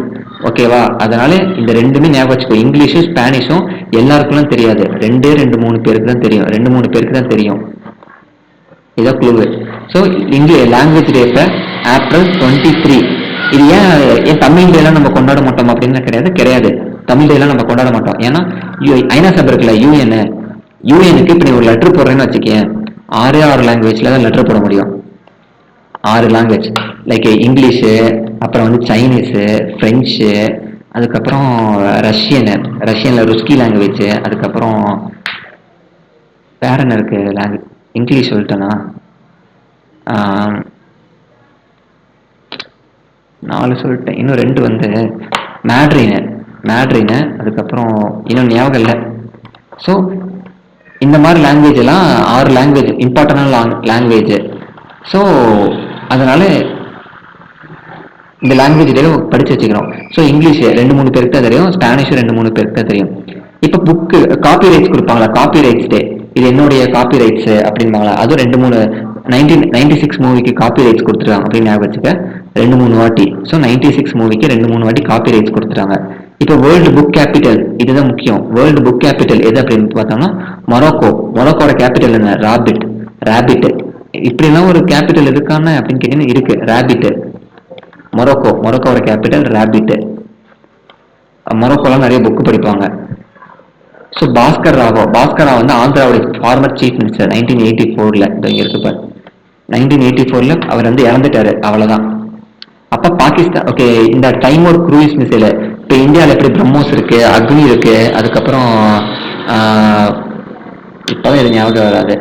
A: ஓகேவா? அதனால இந்த ரெண்டுமே ஞாபகம் வச்சுக்கோ. இங்கிலீஷும் ஸ்பானிஷும் எல்லாருக்கும் தெரியாது. 2-3 பேருக்கு தான் தெரியும். 2-3 பேருக்கு தான் தெரியும். இதான் க்ளூ. ஸோ இங்கிலீஷ் லாங்குவேஜ் டேப்பை ஏப்ரல் 23. இது ஏன் தமிழ் டேலாம் நம்ம கொண்டாட மாட்டோம் அப்படின்னு கிடையாது. தமிழ் டேலாம் நம்ம கொண்டாட மாட்டோம். ஏன்னா ஐநா சபை இருக்குல்ல, யூஎனுக்கு இப்போ நீ ஒரு லெட்டர் போடுறேன்னு வச்சுக்கேன், 6 லாங்குவேஜ்ல தான் லெட்டர் போட முடியும். 6 லாங்குவேஜ், லைக் இங்கிலீஷு, அப்புறம் வந்து சைனீஸு, ஃப்ரெஞ்சு, அதுக்கப்புறம் ரஷ்யன்ல ருஸ்கி லாங்குவேஜ், அதுக்கப்புறம் வேற என்ன இருக்கு லாங்குவேஜ்? இங்கிலீஷ் சொல்லிட்டேனா? 4 சொல்லிட்டேன். இன்னும் 2 வந்து மேட்ரினு, அதுக்கப்புறம் இன்னும் ஞாபகம் இல்லை. ஸோ இந்த மாதிரி லாங்குவேஜ் எல்லாம் 6 லாங்குவேஜ் இம்பார்ட்டன்டான லாங்குவேஜ். ஸோ அதனால இந்த லாங்குவேஜ் டே படிச்சு வச்சுக்கிறோம். ஸோ இங்கிலீஷ் 2-3 பேருக்கு தான் தெரியும், ஸ்பானிஷ் 2-3 பேருக்கு தான் தெரியும். இப்போ புக்கு காப்பி ரைட்ஸ் கொடுப்பாங்களா, காப்பி ரைட்ஸ் டே, இது என்னுடைய காப்பி ரைட்ஸ் அப்படின்பாங்களா, அதுவும் 2-3 1996 மூவிக்கு காப்பி ரைட்ஸ் கொடுத்துருக்காங்க அப்படின்னு ஞாபகம் வச்சுக்க. 2-3 வாட்டி. ஸோ 96 மூவிக்கு 2-3 வாட்டி காப்பி ரைட்ஸ் கொடுத்துட்டாங்க. இப்போ வேர்ல்டு புக் கேபிட்டல், இதுதான் முக்கியம். வேர்ல்டு புக் கேபிட்டல் எது அப்படின்னு பார்த்தோம்னா மொரோக்கோட கேபிட்டல் என்ன? ராபிட். இப்படிலாம் ஒரு கேபிட்டல் இருக்கான்னு அப்படின்னு கேட்டீங்கன்னா இருக்கு, ராபிட். மொரோக்கோட கேபிட்டல் ராபிட். மொரோக்கோலாம் நிறைய புக் படிப்பாங்க. ஸோ பாஸ்கர் ராவ் வந்து ஆந்திராவுடைய ஃபார்மர் சீஃப் மினிஸ்டர் 1984. இங்கே இருக்கு பாரு, 1984 அவர் வந்து இறந்துட்டாரு, அவ்வளோதான். அப்போ பாகிஸ்தான். ஓகே, இந்த டைமோர் க்ரூயிஸ் மிசைல், இப்போ இந்தியாவில் எப்படி பிரம்மோஸ் இருக்கு, அக்னி இருக்கு, அதுக்கப்புறம் இப்போதான் இது ஞாபகம் வராது.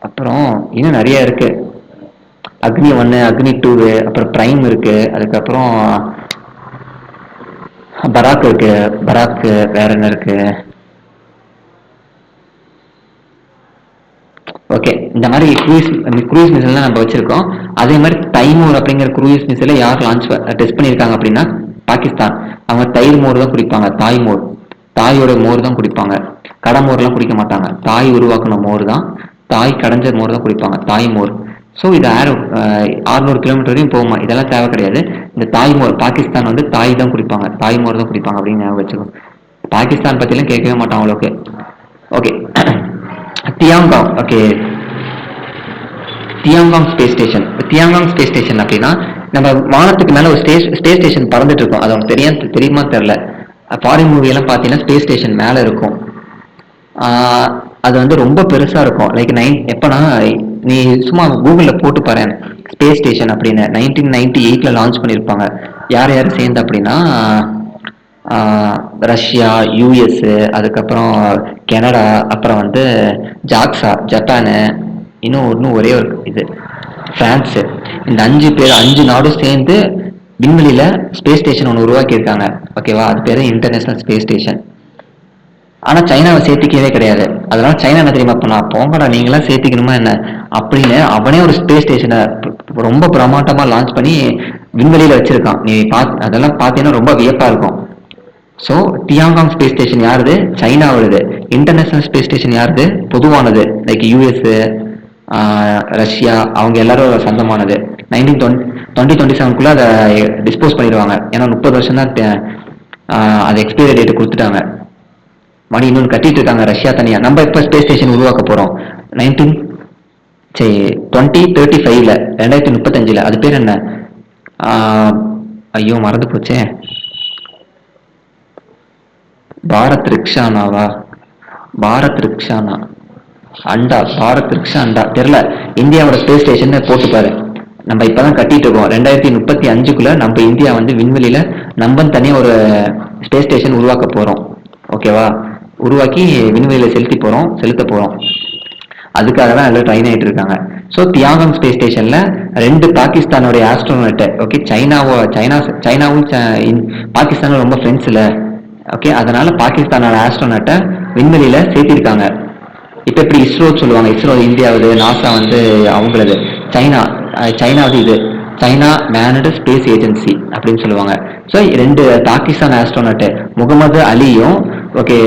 A: அப்புறம் இன்னும் நிறைய இருக்கு, அக்னி 1, அக்னி 2, அப்புறம் பிரைம் இருக்கு, அதுக்கப்புறம் பராக் இருக்கு. வேற என்ன இருக்கு? ஓகே, இந்த மாதிரி க்ரூயிஸ் மிசைல் நம்ம வச்சிருக்கோம். அதே மாதிரி தைமூர் அப்படிங்கிற க்ரூயிஸ் மிசைலை யார் டெஸ்ட் பண்ணியிருக்காங்க அப்படின்னா பாகிஸ்தான். அவங்க தயிர் மோர் தான் குடிப்பாங்க, தாயோட மோர் தான் குடிப்பாங்க. கடமோர்லாம் குடிக்க மாட்டாங்க. தாய் உருவாக்குன மோர் தான், தாய் கடைஞ்ச மோர் தான் குடிப்பாங்க, தாய் மோர். ஸோ இது 600 கிலோமீட்டர் வரையும் போகுமா, இதெல்லாம் தேவை கிடையாது. இந்த தாய்மோர், பாகிஸ்தான் வந்து தாய் தான் குடிப்பாங்க, தாய்மோர் தான் குடிப்பாங்க அப்படின்னு ஞாபகம் வச்சுக்கோ. பாகிஸ்தான் பற்றிலாம் கேட்கவே மாட்டான் அவ்வளோக்கு. ஓகே, தியாங்காங். ஓகே, தியாங்காங் ஸ்பேஸ் ஸ்டேஷன் அப்படின்னா நம்ம வானத்துக்கு மேலே ஒரு ஸ்பேஸ் ஸ்டேஷன் பறந்துட்டு இருக்கோம். அது அவங்க தெரியுமா தெரியல. ஃபாரின் மூவியெல்லாம் பார்த்தீங்கன்னா ஸ்பேஸ் ஸ்டேஷன் மேலே இருக்கும். அது வந்து ரொம்ப பெருசாக இருக்கும். லைக் எப்போனா நீ சும்மா கூகுளில் போட்டு பாரு ஸ்பேஸ் ஸ்டேஷன் அப்படின்னு. 1998 லான்ச் பண்ணியிருப்பாங்க. யார் சேர்ந்து அப்படின்னா ரஷ்யா, யூஎஸ், அதுக்கப்புறம் கனடா, அப்புறம் வந்து ஜப்பானு, இன்னும் ஒரே ஒரு இது பிரான்ஸு. இந்த 5 நாடும் சேர்ந்து விண்வெளியில ஸ்பேஸ் ஸ்டேஷன் ஒன்று உருவாக்கியிருக்காங்க. ஓகேவா? அது பேர் இன்டர்நேஷனல் ஸ்பேஸ் ஸ்டேஷன். ஆனால் சைனாவை சேர்த்திக்கவே கிடையாது. அதனால சைனா என்ன தெரியுமா பண்ணா, போங்கடா நீங்களாம் சேர்த்திக்கணுமா என்ன அப்படின்னு அவனே ஒரு ஸ்பேஸ் ஸ்டேஷனை ரொம்ப பிரமாண்டமாக லான்ச் பண்ணி விண்வெளியில் வச்சிருக்கான். நீ அதெல்லாம் பார்த்தீங்கன்னா ரொம்ப வியப்பாக இருக்கும். ஸோ தியாங்காங் ஸ்பேஸ் ஸ்டேஷன் யாருது? சைனாவுது. இன்டர்நேஷனல் ஸ்பேஸ் ஸ்டேஷன் யாருது? பொதுவானது. லைக் யூஎஸ், ரஷ்யா, அவங்க எல்லாரும் சொந்தமானது. 2027 அதை டிஸ்போஸ் பண்ணிடுவாங்க. ஏன்னா 30 வருஷம் தான் அது எக்ஸ்பைரி டேட் கொடுத்துட்டாங்க. மணி இன்னொன்று கட்டிட்டு இருக்காங்க ரஷ்யா தனியா. நம்ம இப்போ ஸ்பேஸ் ஸ்டேஷன் உருவாக்க போறோம். சரி 2035ல 2035ல அது பேர் என்ன? ஐயோ மறந்து போச்சே. பாரத் ரிக்ஷானாவா? பாரத் ரிக்ஷானா அண்டா, பாரத் ரிக்ஷா அண்டா தெரியல. இந்தியாவோட ஸ்பேஸ் ஸ்டேஷன் போட்டுப்பாரு. நம்ம இப்பதான் கட்டிட்டு இருக்கோம். 2035க்குள்ள நம்ம இந்தியா வந்து விண்வெளியில நம்ம தனியா ஒரு ஸ்பேஸ் ஸ்டேஷன் உருவாக்க போறோம். ஓகேவா? உருவாக்கி விண்வெளியில செலுத்த போறோம். அதுக்காக தான் எல்லாம் ட்ரைன் ஆயிட்டு இருக்காங்க. ஸோ தியாகம் ஸ்பேஸ் ஸ்டேஷன்ல 2 பாகிஸ்தானுடைய ஆஸ்ட்ரோனட், ஓகே, சைனாவும் பாகிஸ்தானும் ரொம்ப ஃப்ரெண்ட்ஸ் இல்ல, ஓகே, அதனால பாகிஸ்தானோட ஆஸ்ட்ரோனட்டை விண்வெளியில சேர்த்திருக்காங்க. இப்ப எப்படி இஸ்ரோ சொல்லுவாங்க, இஸ்ரோ இந்தியாவது, நாசா வந்து அவங்களது, சைனாவது இது சைனா மேனடு ஸ்பேஸ் ஏஜென்சி அப்படின்னு சொல்லுவாங்க. ஸோ 2 பாகிஸ்தான் ஆஸ்ட்ரோனட் முகமது அலியும், ஓகே,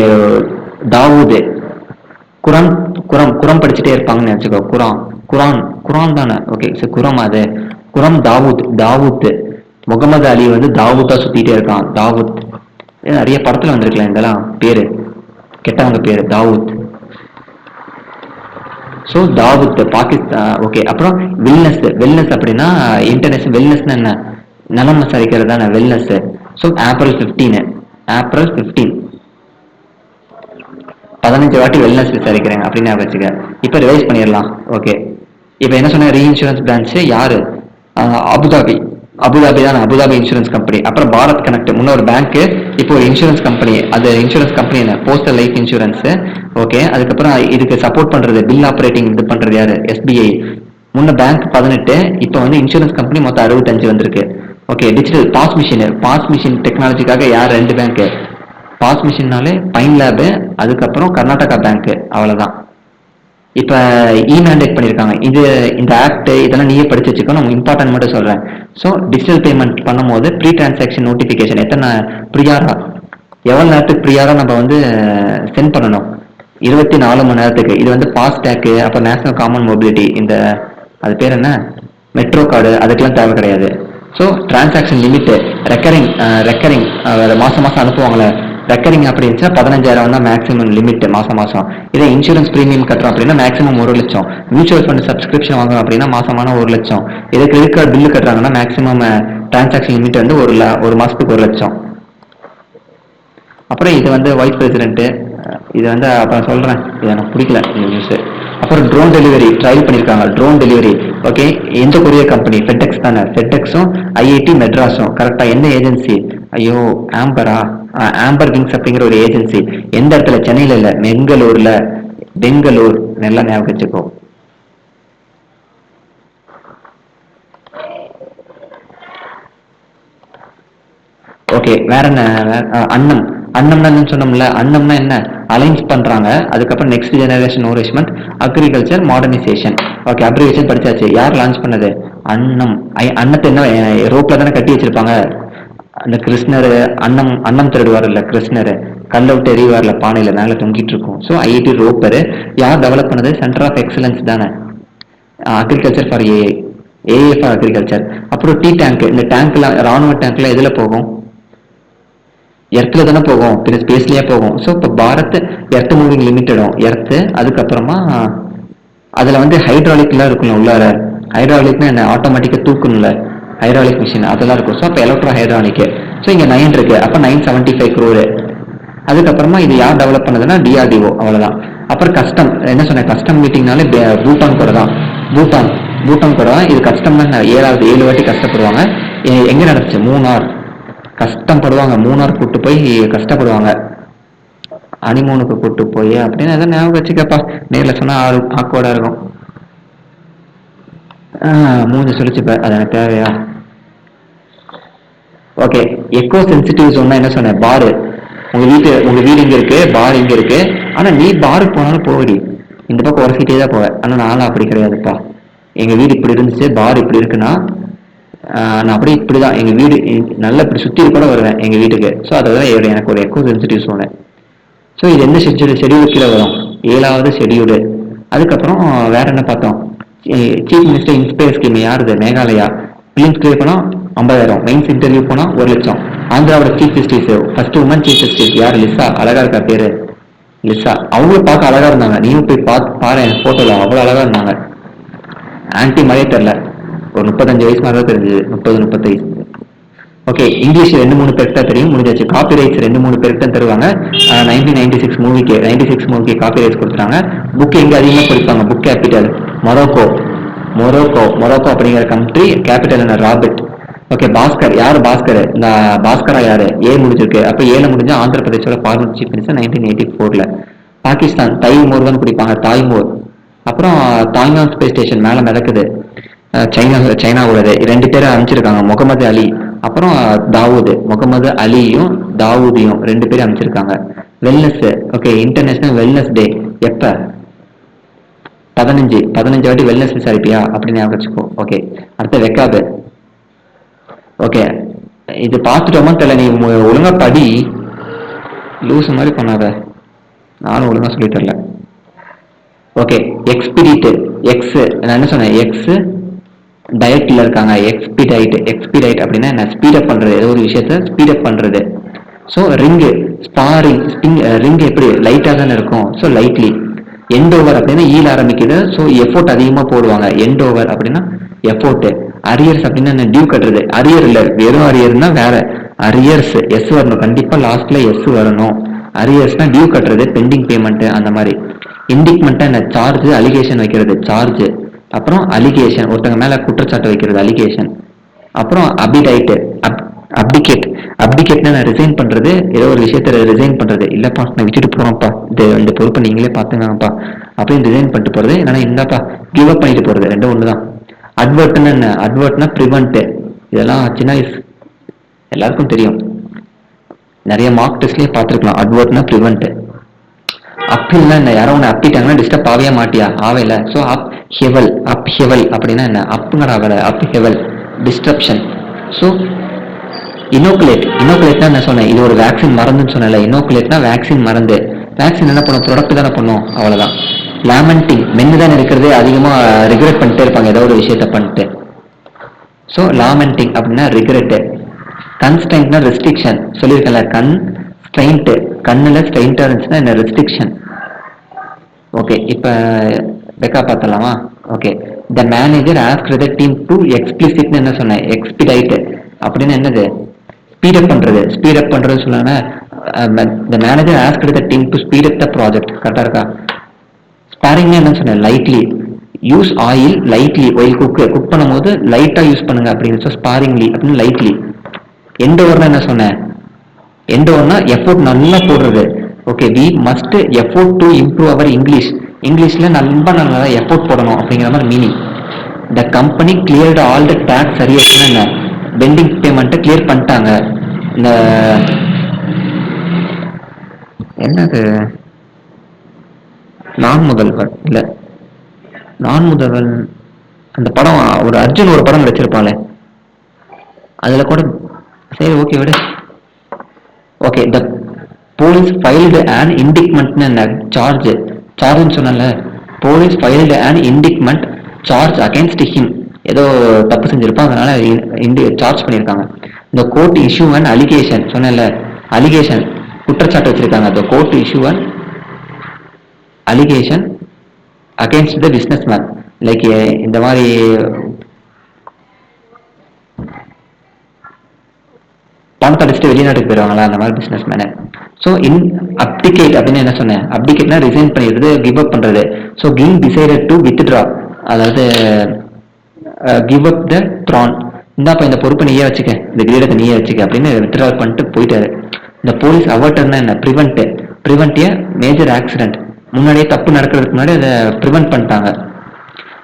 A: தாவூது, குரான் குரம் படிச்சுட்டே இருப்பாங்கன்னு நினைச்சுக்கோ. குரான் தானே, ஓகே, சரி, குரம் தாவூத் முகமது அலி வந்து தாவூத்தா சுத்திட்டே இருக்கான். தாவூத் நிறைய படத்துல வந்திருக்கலாம் இதெல்லாம் பேரு, கெட்டவங்க பேரு தாவூத். So Dawood Pakistan, okay. அப்புறம் வெல்னஸ் அப்படின்னா இன்டர்நேஷனல் வெல்னஸ்னா என்ன? நலம் விசாரிக்கிறது தானே வெல்னஸ். ஸோ ஏப்ரல் 15 15 வாட்டி வெல்னஸ் விசாரிக்கிறேன் அப்படின்னு வச்சுக்க. இப்போ ரிவைஸ் பண்ணிடலாம். ஓகே, இப்போ என்ன சொன்ன? ரீஇன்சூரன்ஸ் பிரான்ச் யாரு? அபுதாபி தான், அபுதாபி இன்சூரன்ஸ் கம்பெனி. அப்புறம் பாரத் கனெக்ட், முன்ன ஒரு பேங்க், இப்போ ஒரு இன்சூரன்ஸ் கம்பெனி. அது இன்சூரன்ஸ் கம்பெனி என்ன? Postal life insurance, okay. அதுக்கப்புறம் இதுக்கு சப்போர்ட் பண்றது, பில் ஆப்ரேட்டிங் இது பண்றது யாரு? எஸ்பிஐ. முன்ன பேங்க் 18, இப்போ வந்து இன்சூரன்ஸ் கம்பெனி மொத்தம் 65 வந்திருக்கு. ஓகே, டிஜிட்டல் பாஸ் மிஷின் டெக்னாலஜிக்காக யார்? 2 பேங்க். பாஸ் மிஷின்னாலே பைன் லேபு, அதுக்கப்புறம் கர்நாடகா பேங்க், அவ்வளவுதான். இப்ப மேண்டேட் பண்ணிருக்காங்க. இந்த ஆக்ட் இதெல்லாம் நீயே படிச்சு வச்சுக்கோ, நம்ம இம்பார்ட்டன்ட் மட்டும் சொல்றேன். ஸோ டிஜிட்டல் பேமெண்ட் பண்ணும்போது ப்ரீ டிரான்சாக்ஷன் நோட்டிபிகேஷன் எத்தனை ப்ரியாரா, எவ்வளவு நேரத்துக்கு ப்ரியாரா நம்ம வந்து சென்ட் பண்ணணும்? 24 மணி நேரத்துக்கு. இது வந்து பாஸ்டேக், அப்புறம் நேஷனல் காமன் மொபிலிட்டி, இந்த அது பேர் என்ன, மெட்ரோ கார்டு, அதுக்கெல்லாம் தேவை கிடையாது. ஸோ டிரான்சாக்ஷன் லிமிட் ரெக்கரிங் மாசம் அனுப்புவாங்களே, ரெக்கரிங் அப்படி இருந்துச்சா 15,000 தான் மேக்ஸிமம் லிமிட் மாசம். இதே இன்சூரன்ஸ் பிரீமியம் கட்டுறோம் அப்படின்னா மேக்ஸிமம் 1 லட்சம். மியூச்சுவல் ஃபண்ட் சப்ஸ்கிரிப்ஷன் வாங்குறோம் அப்படின்னா மாசமான 1 லட்சம். இதே கிரெடிட் கார்டு பில்லு கட்டுறாங்கன்னா மேக்ஸிமம் டிரான்சாக்ஷன் லிமிட் வந்து ஒரு மாசத்துக்கு 1 லட்சம். அப்புறம் இது வந்து வைஸ் பிரசிடென்ட், இது வந்து அப்புறம் சொல்றேன், இது எனக்கு பிடிக்கல இந்த நியூஸ். அப்புறம் ட்ரோன் டெலிவரி ட்ரையல் பண்ணிருக்காங்க. ட்ரோன் டெலிவரி, ஓகே, எந்த கொரியர் கம்பெனி? ஃபெட்டெக்ஸ் தானே. ஃபெட்டெக்ஸும் ஐஐடி மெட்ராஸும். கரெக்டா? என்ன ஏஜென்சி? ஐயோ, ஆம்பர் விங்ஸ் அப்படிங்கிற ஒரு ஏஜென்சி. எந்த இடத்துல? சென்னையில இல்ல, பெங்களூர். நல்லா ஞாபகம் வச்சுக்கோ. ஓகே, வேற என்ன? அன்னம்னா சொன்னோம்ல, அன்னம்னா என்ன? அலைன்ஸ் பண்றாங்க. அதுக்கப்புறம் next generation nourishment, agriculture modernisation. Okay, abbreviation படிச்சாச்சு. யார் லான்ச் பண்ணது? அன்னத்தை என்ன ரோப்ல தானே கட்டி வச்சிருப்பாங்க. அந்த கிருஷ்ணர் அன்னம் திருடுவார் இல்ல, கிருஷ்ணர் கல்ல விட்டு எறிவார்ல, பானையில மேல தொங்கிட்டு இருக்கும். So IIT Ropar. யார் டெவலப் பண்ணது? சென்டர் ஆஃப் எக்ஸலன்ஸ் தானே. Agriculture for AI for agriculture. அப்புறம் டேங்க், இந்த டேங்க்லாம் ராணுவ டேங்க்லாம் எதுல போகும்? எர்த்ல தானே போகும், பின்ன ஸ்பேஸ்லயே போகும். ஸோ இப்போ பாரத் எர்த் மூவிங் லிமிட்டடும் எர்த்து. அதுக்கப்புறமா அதுல வந்து ஹைட்ராலிக்லாம் இருக்குல்ல உள்ளார. ஹைட்ராலிக்னா என்ன? ஆட்டோமேட்டிக்கா தூக்கணும்ல, ஹைட்ராலிக் மிஷின் அதெல்லாம் இருக்கும். ஸோ அப்போ எலக்ட்ரோ ஹைட்ரானிக். ஸோ இங்க 9 இருக்கு, அப்போ 975 crore. அதுக்கப்புறமா இது யார் டெவலப் பண்ணதுன்னா டிஆர்டிஓ, அவ்வளவுதான். அப்புறம் கஸ்டம், என்ன சொன்னேன்? கஸ்டம் மீட்டிங்னாலே பூட்டான் கூட தான். பூட்டான் கூட தான். இது கஸ்டம்னா 7 வாட்டி கஷ்டப்படுவாங்க. எங்க நடந்துச்சு? மூணார். கஷ்டப்படுவாங்க, மூணார் கூட்டு போய் கஷ்டப்படுவாங்க, அனிமோனுக்கு கூட்டு போய் அப்படின்னு எதாவது ஞாபகம் வச்சுக்கப்பா. நேர்ல சொன்னா ஆக்வர்டா இருக்கும். மூஞ்சி சொல்லிச்சுப்ப, அது எனக்கு தேவையா? ஓகே, எக்கோ சென்சிட்டிவ் ஜோன்னா என்ன சொன்னேன்? பாரு. உங்க வீடு இங்க இருக்கு, பார் இங்க இருக்கு. ஆனா நீ பாருக்கு போனாலும் போவடி, இந்த பக்கம் உரசிட்டே தான் போவேன். ஆனா நானும் அப்படி கிடையாதுப்பா. எங்க வீடு இப்படி இருந்துச்சு, பார் இப்படி இருக்குன்னா நான் அப்படியே இப்படிதான் எங்க வீடு நல்லா இப்படி சுத்தி கூட வருவேன் எங்க வீட்டுக்கு. ஸோ அதுதான் எனக்கு ஒரு எக்கோ சென்சிட்டிவ் சோனு. ஸோ இது எந்த ஷெடியூல் கீழே வரும்? 7வது ஷெடியூலு. அதுக்கப்புறம் வேற என்ன பார்த்தோம்? சீஃப் மினிஸ்டர் இன்ஸ்பயர் ஸ்கீம் யாருது? மேகாலயா. பிலிம்ஸ் கிளியர் போனா 50,000, மெயின்ஸ் இன்டர்வியூ போனா 1 லட்சம். ஆந்திராவோட chief justice, first woman chief justice யார்? லிசா. அழகா இருக்கா பேரு, லிசா. அவங்களும் பார்க்க அழகா இருந்தாங்க. நீயும் போய் பாரு, போட்டோல அவ்வளவு அழகா இருந்தாங்க. ஆன்டி மாதிரியே தெரில, ஒரு 35 வயசு மாதிரி தான் தெரிஞ்சது, 30 35. ஓகே, இங்கிலீஷ் 2 3 பேருக்கு தான் தெரியும், முடிஞ்சாச்சு. காப்பி ரைட்ஸ் 2 3 பேருக்கு தான் தருவாங்க. 1996 மூவிக்கு 96 மூவிக்கு காப்பி ரைட்ஸ் கொடுத்துட்டாங்க. புக் எங்க அதிகமாக படிப்பாங்க, புக் கேபிட்டல் மொரோக்கோ. மொரோக்கோ அப்படிங்கிற கண்ட்ரி, கேபிட்டல் என்ன, ராபர்ட். ஓகே, பாஸ்கர் யார், பாஸ்கர் இந்த பாஸ்கரா யாரு, ஏ முடிஞ்சிருக்கு. அப்போ ஏல முடிஞ்சு ஆந்திர பிரதேசோட former chief minister 1984. Pakistan Taimur தான் குடிப்பாங்க, தாய்மூர். அப்புறம் தாய்வான் ஸ்பேஸ் ஸ்டேஷன் மேலே மிதக்குது, சைனாவோடது. 2 பேரை அமைச்சிருக்காங்க, முகமது அலி அப்புறம் தாவூது. முகமது அலியும் தாவூதையும் 2 பேரும் அமைச்சிருக்காங்க. வெல்னஸ், ஓகே, இன்டர்நேஷனல் வெல்னஸ் டே எப்ப, 15 வாட்டி வெல்னஸ் விசாரிப்பியா அப்படின்னு ஞாபகம் வச்சுக்கோ. ஓகே, அடுத்த வெக்காது. ஓகே, இது பார்த்துட்டோமா தெரியல, நீ ஒழுங்கா படி, லூஸ் மாதிரி பண்ணாத, நானும் ஒழுங்கா சொல்லிட்டு வரல. ஓகே, எக்ஸ்பிடிட், எக்ஸ் நான் என்ன சொன்னேன், எக்ஸ் டயட்ல இருக்காங்க. எக்ஸ்பிடைட் அப்படின்னா என்ன, ஸ்பீடப் பண்றது, ஏதோ ஒரு விஷயத்த ஸ்பீடப் பண்றது. ஸோ ரிங்கு, ஸ்பாரிங், ரிங் எப்படி லைட்டா தானே இருக்கும், ஸோ லைட்லி. எண்ட் ஓவர் அப்படின்னா ஈல் ஆரம்பிக்குது, ஸோ எஃபோர்ட் அதிகமா போடுவாங்க. எண்ட் ஓவர் அப்படின்னா எஃபோர்ட். அரியர்ஸ் அப்படின்னா டியூ கட்டுறது. அரியர் இல்ல, வெறும் அரியர்னா வேற, அரியர்ஸ் எஸ் வரணும், கண்டிப்பா லாஸ்ட்ல எஸ் வரணும். அரியர்ஸ்னா டியூ கட்டுறது, பெண்டிங் பேமெண்ட் அந்த மாதிரி. இண்டிக்மெண்ட்டா என்ன, சார்ஜ், அலிகேஷன் வைக்கிறது, சார்ஜ். அப்புறம் அலிகேஷன், ஒருத்தங்க மேல குற்றச்சாட்டு வைக்கிறது, அலிகேஷன். அப்புறம் அப்டிகேட்னா நான் ரிசைன் பண்றது, ஏதோ ஒரு விஷயத்த ரிசைன் பண்றது, இல்லப்பா நான் விட்டுட்டு போறேன்ப்பா, இந்த பொறுப்பை நீங்களே பாத்துங்கப்பா அப்படின்னு ரிசைன் பண்ணிட்டு போறது. இல்லைன்னா இந்தாப்பா கிவ் அப் பண்ணிட்டு போறது, ரெண்டும் ஒண்ணுதான். அட்வர்ட்னா என்ன, அட்வர்ட்னா ப்ரிவென்ட். இதெல்லாம் சின்ன வயசு எல்லாருக்கும் தெரியும், நிறைய மார்க் டெஸ்ட்லயே பார்த்துருக்கலாம். அட்வர்ட்னா ப்ரிவென்ட். அப்பில்னா என்ன, யாரோ ஒன்று அப்பிட்டாங்கன்னா டிஸ்டர்ப் ஆகவே மாட்டியா, ஆவையில. ஸோ அப் ஹெவல் அப்படின்னா என்ன, அப்புங்கிற ஆகலை, அப் ஹெவல் டிஸ்ட்ரப்ஷன். ஸோ இனோகுலேட்னா என்ன சொன்னேன், இது ஒரு வேக்சின் மருந்துன்னு சொன்னல. இனோகுலேட்னா வேக்சின் மருந்து. வேக்சின் என்ன பண்ணும், ப்ரொடக்ட் தானே பண்ணும், அவ்வளோதான். லேமெண்டிங், மென்னு தானே இருக்கிறது, அதிகமாக ரிக்ரெட் பண்ணிட்டே இருப்பாங்க ஏதோ ஒரு விஷயத்த பண்ணிட்டு. ஸோ லாமெண்டிங் அப்படின்னா ரிக்ரெட்டு. கன்ஸ்ட்ரைண்ட்னா ரெஸ்ட்ரிக்ஷன், சொல்லியிருக்கல. கன்ஸ்ட்ரைண்ட், கண்ணுல ஸ்ட்ரைண்டா இருந்துச்சுன்னா என்ன, ரெஸ்ட்ரிக்ஷன். ஓகே, இப்போ பெக்கா பார்த்தலாமா. Okay, the manager asked the team to எக்ஸ்பிளிசிட்னு என்ன சொன்னேன், எக்ஸ்பிடைட் அப்படின்னு என்னது, ஸ்பீடப் பண்றது சொன்னாங்க. The manager asked the team to speed up the project, கரெக்டா இருக்கா. ஸ்பாரிங்னா என்ன சொன்னேன், lightly. Use oil lightly oil cook பண்ணும்போது லைட்டா யூஸ் பண்ணுங்க அப்படின்னு, ஸ்பாரிங்லி அப்படின்னு லைட்லி. எண்ட் ஓவர்னா என்ன சொன்னேன், எண்ட் ஓவர்னா எஃபோர்ட் நல்லா போடுறது. Okay, we must effort to improve our இங்கிலீஷ்ல நல்லா எஃபோர்ட் போடணும் அப்படிங்கிற மாதிரி meaning. The company cleared all the tax arrears, என்ன பெண்டிங் பேமெண்ட்டை கிளியர் பண்ணிட்டாங்க. இந்த என்னது, நான் முதல்வன் இல்ல, நான் முதல்வன் அந்த படம், ஒரு அர்ஜுன் ஒரு படம் நடிச்சிருப்பாளே, அதுல கூட. சரி, ஓகே விடு. Okay, the police filed and indictment சார்ஜ்னு சொன்னல. Police filed and indictment charge against him, ஏதோ தப்பு செஞ்சிருப்பான், அதனால சார்ஜ் பண்ணியிருக்காங்க. இந்த கோர்ட் இஷ்யூ அண்ட் அலிகேஷன் சொன்னல, அலிகேஷன் குற்றச்சாட்டு வச்சிருக்காங்க. The court issue and allegation against the businessman. Like இந்த மாதிரி பணத்தை அடிச்சுட்டு வெளிநாட்டுக்கு போயிருவாங்களா, அந்த மாதிரி பிசினஸ் மேனு. ஸோ அப்டிகேட் அப்படின்னு என்ன சொன்னேன், அப்டிகேட்னா ரிசைன் பண்ணிடுறது, கிவ் அப் பண்றது. So king decided to withdraw, அதாவது கிவ் அப் த த்ரான். இந்தாப்பா இந்த பொறுப்பை நீயே வச்சுக்க, இந்த கிரீடத்தை நீயே வச்சுக்க அப்படின்னு வித்ட்ரா பண்ணிட்டு போயிட்டாரு. இந்த போலீஸ் அவார்ட்னா என்ன, ப்ரிவென்ட் ஏ மேஜர் ஆக்சிடென்ட். முன்னாடியே தப்பு நடக்கிறதுக்கு முன்னாடி அதை ப்ரிவென்ட் பண்ணிட்டாங்க.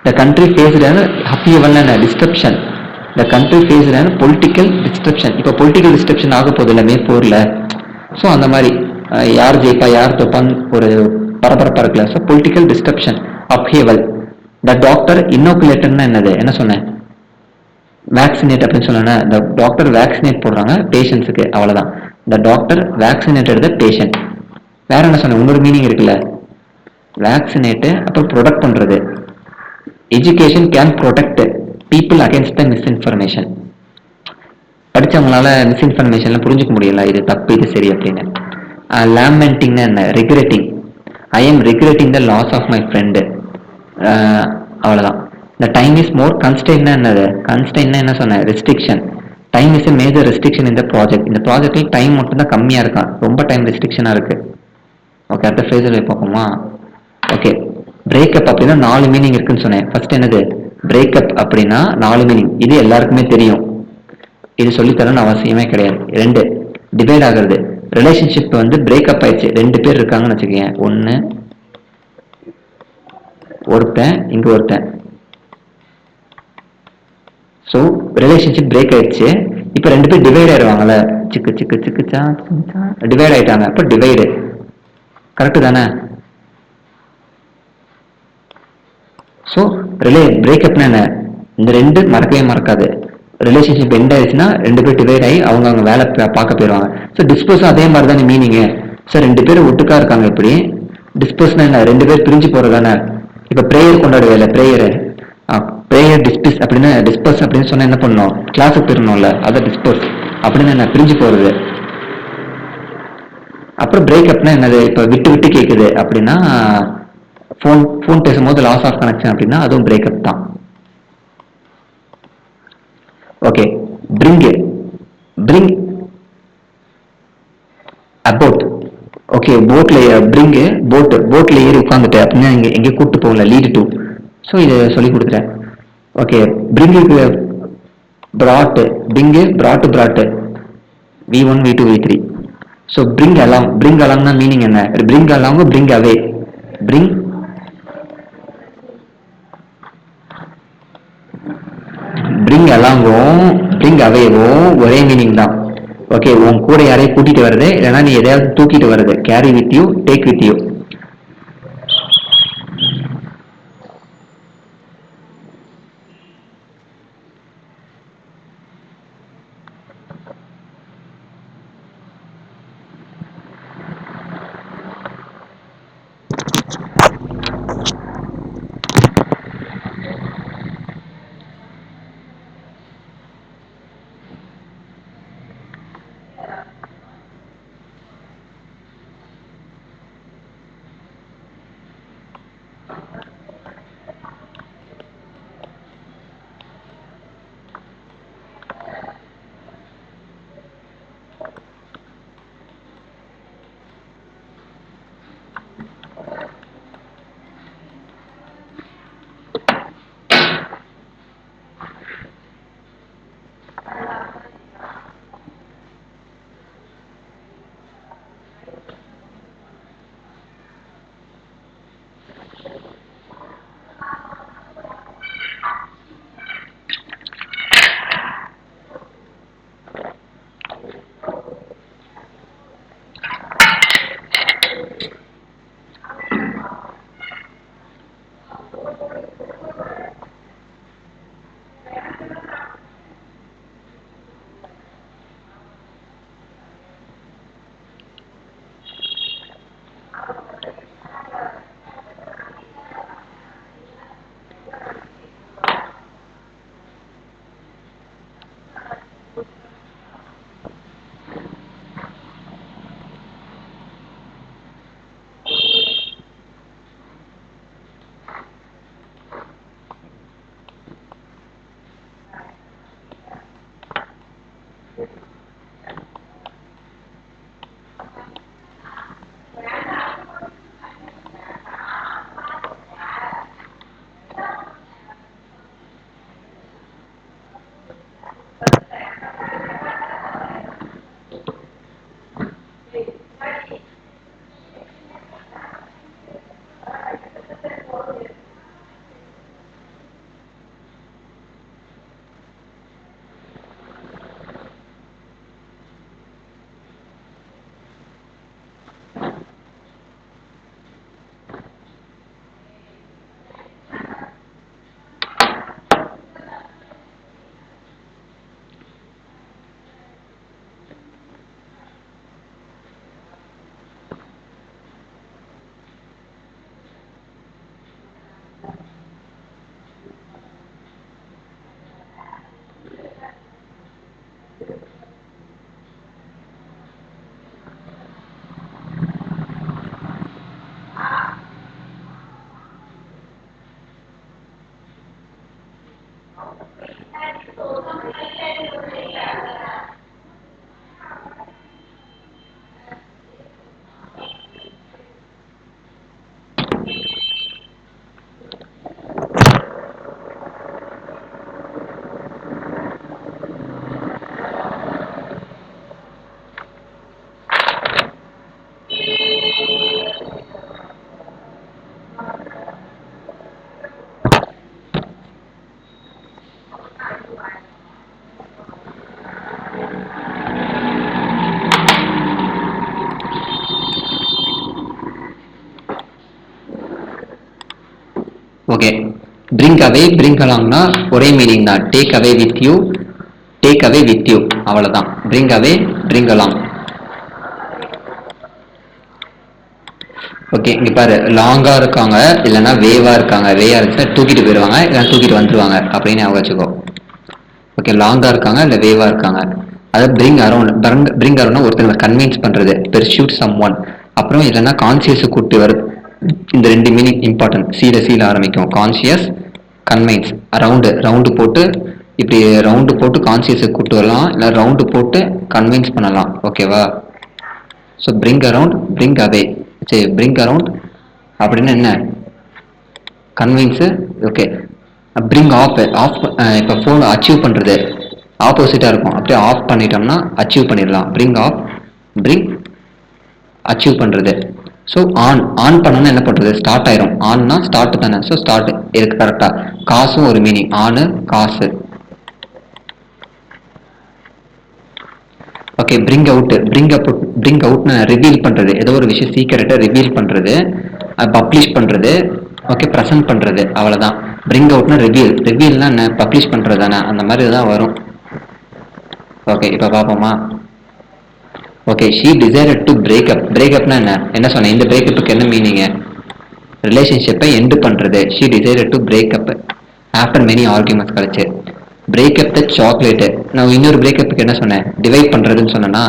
A: த கண்ட்ரி ஃபேஸ்டு ஹப்பியவல் என்ன, disruption. The country faced political disruption. இப்போ பொலிட்டிக்கல் டிஸ்ட்ரப்ஷன் ஆக போகுது இல்லை மே 4ல். ஸோ அந்த மாதிரி யார் ஜெயிப்பா யார் தோப்பான்னு ஒரு பரபரப்பாக இருக்குல்ல. So political disruption, upheaval. The doctor இன்னோகுலேட்டர்னா என்னது, என்ன சொன்னேன், வேக்சினேட் அப்படின்னு சொன்னேன்னா, த டாக்டர் வேக்சினேட் போடுறாங்க பேஷண்ட்ஸுக்கு, அவ்வளோதான். The doctor vaccinated the patient. வேற என்ன சொன்னேன், இன்னொரு மீனிங் இருக்குல்ல, வேக்சினேட்டு அப்புறம் ப்ரொடக்ட் பண்ணுறது. Education can protect people against the misinformation. படித்தவங்களால மிஸ்இன்ஃபர்மேஷன்லாம் புரிஞ்சுக்க முடியல, இது தப்பு இது சரி அப்படின்னு. லேமெண்டிங்னா என்ன, regretting. I am regretting the loss of my friend, அவ்வளோதான். the time is more constraint என்னது constraint என்ன சொன்னேன் restriction time is a major restriction in the project இந்த ப்ராஜெக்ட்ல டைம் மட்டும் தான் கம்மியா இருக்கான் ரொம்ப டைம் ரெஸ்ட்ரிக்ஷனா இருக்கு ஓகே அடுத்த ஃப்ரேஸில் பார்ப்போமா ஓகே பிரேக்கப் அப்படின்னா 4 மீனிங் இருக்குன்னு சொன்னேன் ஃபர்ஸ்ட் என்னது பிரேக்கப் அப்படின்னா 4 மீனிங் இது எல்லாருக்குமே தெரியும் இது சொல்லித்தரணும்னு அவசியமே கிடையாது 2 டிவைட் ஆகுறது ரிலேஷன்ஷிப் வந்து பிரேக்கப் ஆயிடுச்சு 2 பேர் இருக்காங்கன்னு வச்சுக்கோங்க ஒன்று ஒருத்தன் இங்க ஒருத்தன் ஸோ ரிலேஷன்ஷிப் பிரேக் ஆயிடுச்சு இப்போ 2 பேர் டிவைட் ஆயிடுவாங்கல்ல சிக்கு சிக்கு சிக்குச்சா டிவைட் ஆயிட்டாங்க இப்போ டிவைடு கரெக்டு தானே ஸோ பிரேக்கப்னா என்ன இந்த 2 மறக்கவே மறக்காது ரிலேஷன்ஷிப் எண்ட் ஆயிடுச்சுன்னா 2 பேர் டிவைட் ஆகி அவங்க வேலை பார்க்க போயிடுவாங்க ஸோ டிஸ்போஸும் அதே மாதிரி தானே மீனிங்கு ஸோ 2 பேர் ஒட்டுக்கா இருக்காங்க இப்படி டிஸ்போஸ்னா என்ன 2 பேர் பிரிஞ்சு போகிறது தானே இப்போ ப்ரேயர் கொண்டாடுவே இல்லை ப்ரேயர் டிஸ்பிஸ் அப்படின்னு டிஸ்பர்ஸ் அப்படின்னு சொன்னால் என்ன பண்ணணும் கிளாஸுக்கு போயிடணும்ல அதை டிஸ்பர்ஸ் அப்படின்னு என்ன பிரிஞ்சு போகிறது அப்புறம் பிரேக்கப்னா என்னது இப்போ விட்டு விட்டு கேட்குது அப்படின்னா ஃபோன் பேசும்போது லாஸ் ஆஃப் கனெக்ஷன் அப்படின்னா அதுவும் பிரேக்கப் தான் ஓகே பிரிங் அபவுட் ஓகே போட்ல ஏறி உட்காந்துட்டு அப்படின்னா எங்கே கூப்பிட்டு போகல லீடு டு ஸோ இதை சொல்லி கொடுத்துட்டேன் ஓகே பிரிங்குக்கு பிராட்டு V1 V2 V3 so bring அலாங்னா மீனிங் என்ன bring along bring away bring அலாங்கும் பிரிங் அவேவும் ஒரே மீனிங் தான் ஓகே உன் கூட யாரையும் கூட்டிட்டு வருது இல்லைன்னா நீ எதையாவது தூக்கிட்டு வருது carry with you take with you okay, bring away bring alongனா ஒரே மீனிங் தான். Take away with you, take away with you, அவ்வளவுதான். bring away bring along. Okay, இங்க பாரு, லாங்கா இருக்காங்க இல்லைன்னா வேவா இருக்காங்க. வேவா இருந்துச்சுன்னா தூக்கிட்டு போயிடுவாங்க, இல்லைன்னா தூக்கிட்டு வந்துருவாங்க அப்படின்னு அவங்க வச்சுக்கோ. ஓகே, லாங்கா இருக்காங்க இல்ல வேவா இருக்காங்க. அதாவது பிரிங் அரௌண்ட், பிரிங் அரௌண்ட் ஒருத்தங்களை கன்வின்ஸ் பண்றது, பெர்சூட் சம் ஒன். அப்புறம் இல்லைன்னா கான்சியஸ் கூட்டு வருது. இந்த ரெண்டு மீனிங் இம்பார்ட்டன்ட். சீல ஆரம்பிக்கும். Conscious, convince. ரவுண்டு போட்டு இப்படி ரவுண்டு போட்டு கான்சியஸை கூட்டு வரலாம், இல்லை ரவுண்டு போட்டு கன்வின்ஸ் பண்ணலாம். ஓகேவா? So bring around, bring away. சரி, பிரிங் அரவுண்ட் அப்படின்னு என்ன? கன்வின்ஸு. Okay, bring off. இப்போ ஃபோன் அச்சீவ் பண்ணுறது ஆப்போசிட்டாக இருக்கும். அப்படியே ஆஃப் பண்ணிட்டோம்னா அச்சீவ் பண்ணிடலாம். பிரிங் ஆஃப், பிரிங் அச்சீவ் பண்ணுறது. ஸோ ஆன் பண்ணோன்னா என்ன பண்ணுறது? ஸ்டார்ட் ஆயிரும். ஆன்னா ஸ்டார்ட் தானே. ஸோ ஸ்டார்ட் இருக்கு கரெக்டாக. காசும் ஒரு மீனிங். ஆனு காசு. Okay, bring out. பிரிங் அவுட்னு ரிவீல் பண்ணுறது. ஏதோ ஒரு விஷயம் சீக்கிரட்டை ரிவீல் பண்ணுறது, பப்ளிஷ் பண்ணுறது. ஓகே, ப்ரெசென்ட் பண்ணுறது, அவ்வளோதான். Bring அவுட்னா reveal. ரிவீல்னா என்ன? பப்ளிஷ் பண்ணுறது தானே. அந்த மாதிரி தான் வரும். ஓகே, இப்போ பார்ப்போமா? Okay, she decided to break up. பிரேக்அப்னா என்ன சொன்னேன்? இந்த பிரேக்கப்புக்கு என்ன மீனிங்கு? ரிலேஷன்ஷிப்பை எண்டு பண்ணுறது. She decided to break up after many arguments கழிச்சு. Break up the chocolate. நான் இன்னொரு பிரேக்கப்புக்கு என்ன சொன்னேன்? டிவைட் பண்ணுறதுன்னு சொன்னேன்னா.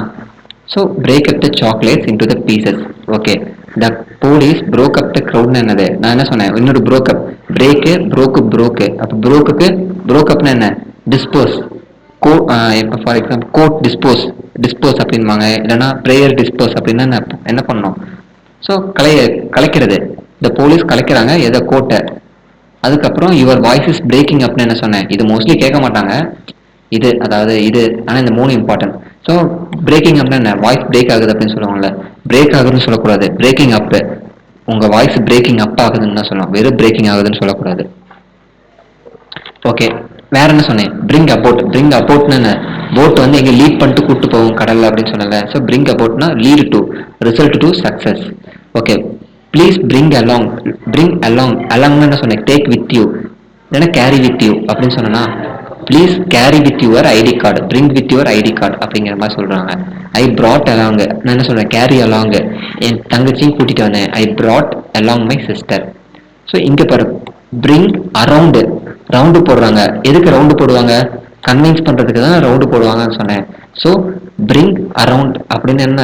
A: So break up the chocolates into the pieces. Okay, the police broke up the க்ரௌட்னு என்னது? நான் என்ன சொன்னேன்? இன்னொரு ப்ரோக்கப். பிரேக்கு ப்ரோக்கு. அப்போ ப்ரோக்குக்கு ப்ரோக்கப்னா என்ன? டிஸ்போஸ். இப்போ ஃபார் எக்ஸாம்பிள் கோர்ட் டிஸ்போஸ் அப்படின்பாங்க, இல்லைன்னா ப்ரேயர் டிஸ்போஸ் அப்படின்னா என்ன பண்ணணும்? ஸோ கலைக்கிறது. இந்த போலீஸ் கலைக்கிறாங்க எதை? கோர்ட்டை. அதுக்கப்புறம் யுவர் வாய்ஸ் இஸ் பிரேக்கிங் அப்னு என்ன சொன்னேன்? இது மோஸ்ட்லி கேட்க மாட்டாங்க இது, அதாவது இது. ஆனால் இந்த மூணு இம்பார்ட்டன்ட். ஸோ பிரேக்கிங் அப்னா என்ன? வாய்ஸ் பிரேக் ஆகுது அப்படின்னு சொல்லுவாங்கல்ல. பிரேக் ஆகுதுன்னு சொல்லக்கூடாது, பிரேக்கிங் அப். உங்க வாய்ஸ் பிரேக்கிங் அப் ஆகுதுன்னு தான் சொல்லணும், வெறும் பிரேக்கிங் ஆகுதுன்னு சொல்லக்கூடாது. ஓகே, வேற என்ன சொன்னேன்? Bring about. பிரிங் அபவுட்னு என்ன? போட் வந்து எங்க லீட் பண்ணிட்டு கூட்டு போகும் கடல்ல அப்படின்னு சொன்னல. ஸோ பிரிங் அபவுட்னா lead to, result to success. Okay, please bring along. Bring along. அலாங்னு என்ன சொன்னேன்? டேக் வித் யூ, இல்லைன்னா கேரி வித் யூ அப்படின்னு சொன்னா. Please carry with your ID card, bring with your ID card அப்படிங்கிற மாதிரி சொல்றாங்க. I brought along. நான் என்ன சொல்றேன்? Carry along. என் தங்கச்சியும் கூட்டிட்டு வந்தேன். I brought along my sister. So இங்க பாரு, பிரிங் அரவுண்டு. ரவுண்டு போடுறாங்க. எதுக்கு ரவுண்டு போடுவாங்க? கன்வின்ஸ் பண்றதுக்கு தான் ரவுண்டு போடுவாங்கன்னு சொன்னேன். ஸோ பிரிங் அரவுண்ட் அப்படின்னு என்ன?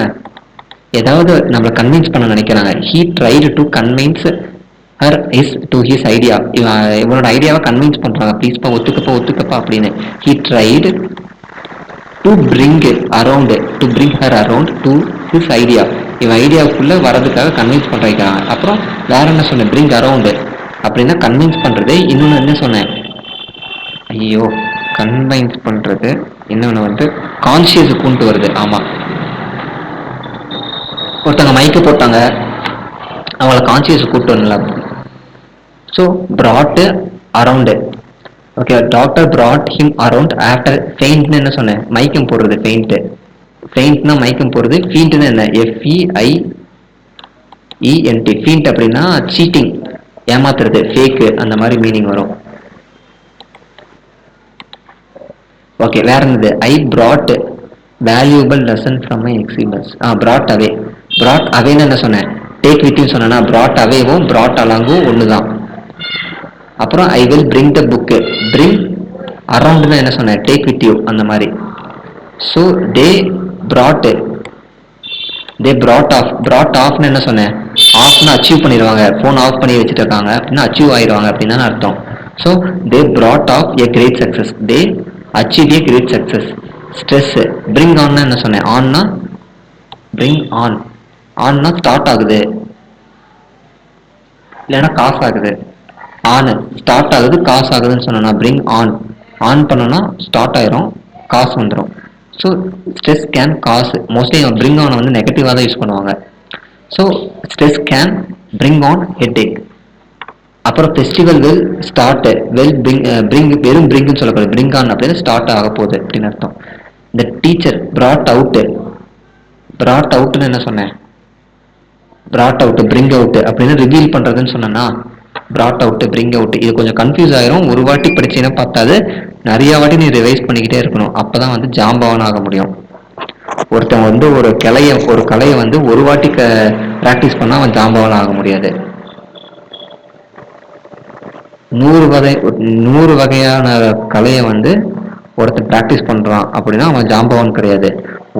A: ஏதாவது நம்மளை கன்வின்ஸ் பண்ண நினைக்கிறாங்க. He tried to convince her is to his idea. இவனோட ஐடியாவை கன்வின்ஸ் பண்றாங்க. ப்ளீஸ்ப்பா ஒத்துக்கப்பா அப்படின்னு. He tried to bring around, to bring her around to his idea. இவன் ஐடியாவுக்குள்ள வரதுக்காக கன்வின்ஸ் பண்ற வைக்கிறாங்க. அப்புறம் வேற என்ன சொன்னேன்? பிரிங் அரவுண்ட் அப்படின்னா கன்வின்ஸ் பண்றது. இன்னொன்னு என்ன சொன்னேன்? ஐயோ, கன்வின்ஸ் பண்றது. இன்னொன்னு வந்து கான்சியஸ் கொண்டு வருது. ஆமா, ஒருத்தவங்க மைக்கு போட்டாங்க, அவங்கள கான்சியஸ் கூட்டு வரல. So brought around. Okay, doctor brought him around after ஃபெயிண்ட்னு என்ன சொன்னேன்? மைக்கம் போடுறது. ஃபெயிண்ட்னா மைக்கம் போடுறது. ஃபீண்ட்னு என்ன? FEIENT. ஃபீண்ட் அப்படின்னா சீட்டிங், ஏமாத்துறது, ஃபேக்கு, அந்த மாதிரி மீனிங் வரும். ஓகே, வேற என்னது? I brought valuable lesson from my experience. brought away. brought awayன்னு என்ன சொன்னேன்? டேக் வித்னு சொன்னா. brought awayவும் brought alongவும் ஒன்று தான். அப்புறம் I will bring the book. Bring அரவுண்ட்னா என்ன சொன்னேன்? டேக் வித் யூ, அந்த மாதிரி. ஸோ தே brought ஆஃப்னு என்ன சொன்னேன்? ஆஃப்னு அச்சீவ் பண்ணிடுவாங்க. ஃபோன் ஆஃப் பண்ணி வச்சுட்டு இருக்காங்க அப்படின்னா அச்சீவ் ஆயிடுவாங்க அப்படின்னு தான் அர்த்தம். So they brought off a great success. They achieve a great success. Stress. Bring ஆன்னா என்ன சொன்னேன்? ஆன்னா பிரிங் ஆன்னா ஸ்டார்ட் ஆகுது, இல்லைன்னா காசு ஆகுது. ஆன் ஸ்டார்ட் ஆகுது, காசு ஆகுதுன்னு சொன்னா. பிரிங் ஆன் பண்ணோன்னா ஸ்டார்ட் ஆயிரும், காசு வந்துடும். ஸோ ஸ்ட்ரெஸ் கேன் காசு. மோஸ்ட்லி பிரிங் ஆன் வந்து நெகட்டிவாக தான் யூஸ் பண்ணுவாங்க. So stress can bring on headache. அப்புறம் ஃபெஸ்டிவல் வில் ஸ்டார்ட். பிரிங் வெறும் பிரிங்க்னு சொல்லக்கூடாது. பிரிங் ஆன் அப்படின்னு ஸ்டார்ட் ஆக போகுது அப்படின்னு அர்த்தம். இந்த டீச்சர் brought அவுட்னு என்ன சொன்னேன்? brought அவுட், பிரிங் அவுட் அப்படின்னு ரிவீல் பண்றதுன்னு சொன்னா. brought அவுட், பிரிங் அவுட், இது கொஞ்சம் கன்ஃபியூஸ் ஆயிரும். ஒரு வாட்டி படிச்சீங்கன்னா பத்தாது, நிறைய வாட்டி நீ ரிவைஸ் பண்ணிக்கிட்டே இருக்கணும். அப்பதான் வந்து ஜாம்பவான் ஆக முடியும். ஒருத்தன் வந்து ஒரு கலையை வந்து ஒரு வாட்டி பிராக்டிஸ் பண்ணா அவன் ஜாம்பவான் ஆக முடியாது. 100 வகையான கலையை வந்து ஒருத்தன் பிராக்டிஸ் பண்றான் அப்படின்னா அவன் ஜாம்பவான் கிடையாது.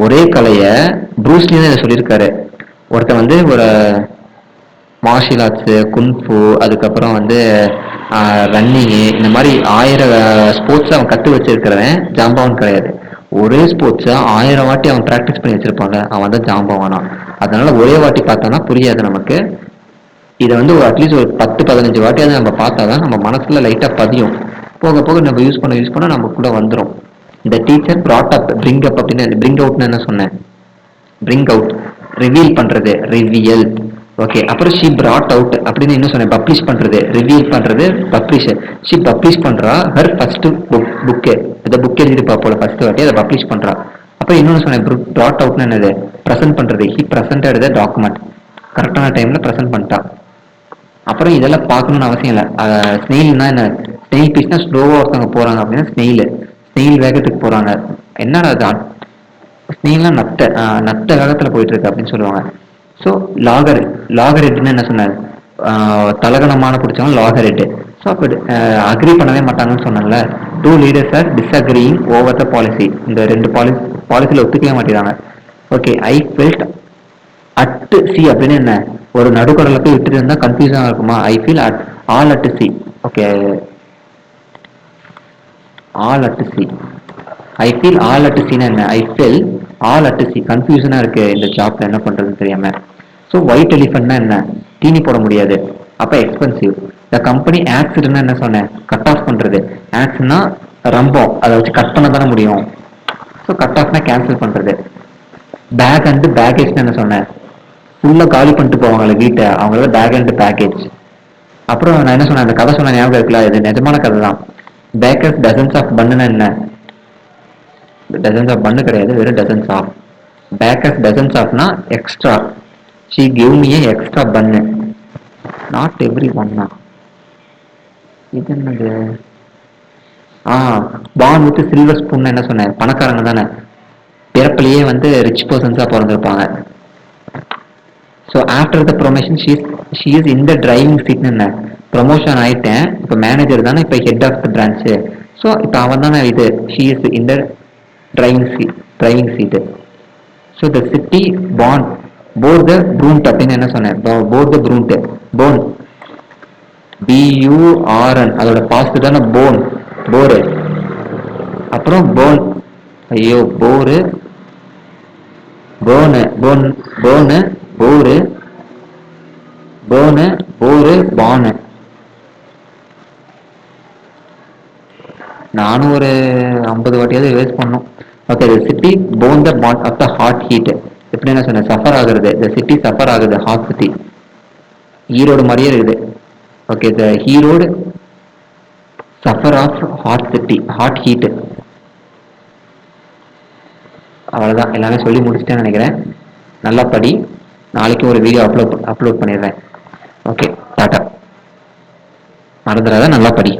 A: ஒரே கலையை ப்ரூஸ்லி தான் இதை சொல்லியிருக்காரு. ஒருத்தன் வந்து ஒரு மார்ஷியல் ஆர்ட்ஸு, குன்ஃபு, அதுக்கப்புறம் வந்து ரன்னிங்கு, இந்த மாதிரி 1000 ஸ்போர்ட்ஸ் அவன் கற்று வச்சிருக்கிறவன் ஜாம்பவான் கிடையாது. ஒரே ஸ்போர்ட்ஸை 1000 வாட்டி அவன் ப்ராக்டிஸ் பண்ணி வச்சிருப்பாங்க, அவன் தான் ஜாம்பவானா. அதனால ஒரே வாட்டி பார்த்தானா புரியாது நமக்கு. இதை வந்து அட்லீஸ்ட் ஒரு 10-15 வாட்டியாவது நம்ம பார்த்தா தான் நம்ம மனசுல லைட்டாக பதியும். போக போக நம்ம யூஸ் பண்ண நமக்குள்ள வந்துடும். இந்த teacher brought up, bring up அப்படின்னு பிரிங் அவுட்னு என்ன சொன்னேன்? பிரிங் அவுட், ரிவீல் பண்றது, ரிவியல். ஓகே, அப்புறம் ஷி brought அவுட் அப்படின்னு என்ன சொன்னேன்? பப்ளிஷ் பண்றது, ரிவீல் பண்றது, பப்ளிஷ். ஷி பப்ளிஷ் பண்றா ஹர் ஃபர்ஸ்ட் புக்கு. இந்த புக் எழுதிருப்பா போல ஃபர்ஸ்ட் வாட்டி, அதை பப்ளிஷ் பண்றா. அப்புறம் இன்னொன்று சொன்னேன், brought அவுட்னு என்னது? ப்ரெசென்ட் பண்றது. He presented the document. கரெக்டான டைம்ல ப்ரெசென்ட் பண்ணிட்டா. அப்புறம் இதெல்லாம் பார்க்கணும்னு அவசியம் இல்லை. ஸ்னெயில்னா என்ன? ஸ்னெயில் பீஸ்னா ஸ்லோவாக ஒருத்தவங்க போறாங்க அப்படின்னா ஸ்னெயில் வேகத்துக்கு போறாங்க. என்னடா அது? ஸ்னெயில்னா நத்த வேகத்துல போயிட்டு இருக்கு அப்படின்னு சொல்லுவாங்க. ஸோ லாகரெட்னு என்ன சொன்னார்? தலகணமான பிடிச்சவங்க லாகரெட். ஸோ அப்போ அக்ரி பண்ணவே மாட்டாங்கன்னு சொன்னாங்கல்ல. 2 leaders are disagreeing over the policy. இந்த 2 பாலிசியில் ஒத்துக்கவே மாட்டேங்கிறாங்க. Okay, I felt at sea அப்படின்னு என்ன? ஒரு நடுக்கடலை போய் விட்டுட்டு இருந்தா கன்ஃபியூஸா இருக்குமா? I feel all at sea. Okay, all at sea. I feel all at சின்னா என்ன? I feel all at sea. கன்ஃபியூஷனா இருக்கு இந்த ஜாப்ல, என்ன பண்றதுன்னு தெரியாம. ஸோ ஒயிட் எலிஃபென்ட்னா என்ன? தீனி போட முடியாது, அப்ப எக்ஸ்பென்சிவ். த கம்பெனி ஆக்ஸ்னா என்ன சொன்னேன்? கட் ஆஃப் பண்றது. ஆக்ஸ்னா ரம்பம், அதை வச்சு கட் பண்ண தானே முடியும். ஸோ கட் ஆஃப்னா கேன்சல் பண்றது. பேக் அண்ட் பேக்கேஜ் என்ன சொன்னேன்? ஃபுல்லா காலி பண்ணிட்டு போவாங்கல்ல வீட்டை, அவங்கள பேக் அண்ட் பேக்கேஜ். அப்புறம் நான் என்ன சொன்னேன்? அந்த கதை சொன்ன ஞாபகம் இருக்குல்ல, இது நிஜமான கதை தான். பேக்கர்ஸ் டசன்ஸ் ஆஃப் பண்ணுன்னா என்ன? டசன்ஸ் ஆஃப் பண்ணு கிடையாது, வெறும் டசன்ஸ் ஆஃப். பேக்கர்ஸ் டசன்ஸ் ஆஃப்னா extra. She give me extra பண்ணு, நாட் எவ்ரி ஒன்னா. இது என்னது? பான் வித் சில்வர் ஸ்பூன் என்ன சொன்னேன்? பணக்காரங்க தானே, பிறப்பிலேயே வந்து rich பர்சன்ஸா பிறந்திருப்பாங்க. So after the promotion she is in the driving சீட்னு என்ன? ப்ரொமோஷன் ஆயிட்டேன், இப்போ மேனேஜர் தானே, இப்போ head of the branch. So இப்போ அவன் தானே இது, she is in the driving seat. So the city பான் போர் த ப்ரூண்ட் அப்படின்னு என்ன சொன்னேன்? போர் த ப்ரூண்ட். போன், BURN, அதோட பாஸ்ட் தானே போன், போரு. அப்புறம் போன், ஐயோ போரு, போனு, போனு, போரு, போனு, போரு, பானு. நானும் ஒரு 50 வாட்டியாவது ரிவைஸ் பண்ணும். Okay, the city born the brunt of the hot heat. எப்படி என்ன சொன்னேன்? சஃபர் ஆகுறது. த சிட்டி சஃபர் ஆகுது, ஹாட் சிட்டி. ஈரோடு மாதிரியே இருக்குது. Okay, the Erode suffer of hot city, hot heat. அவ்வளோதான், எல்லாமே சொல்லி முடிச்சிட்டேன்னு நினைக்கிறேன். நல்லா படி. நாளைக்கு ஒரு வீடியோ அப்லோட் பண்ணிடுறேன். Okay, tata. மறந்துடாத, நல்லா படி.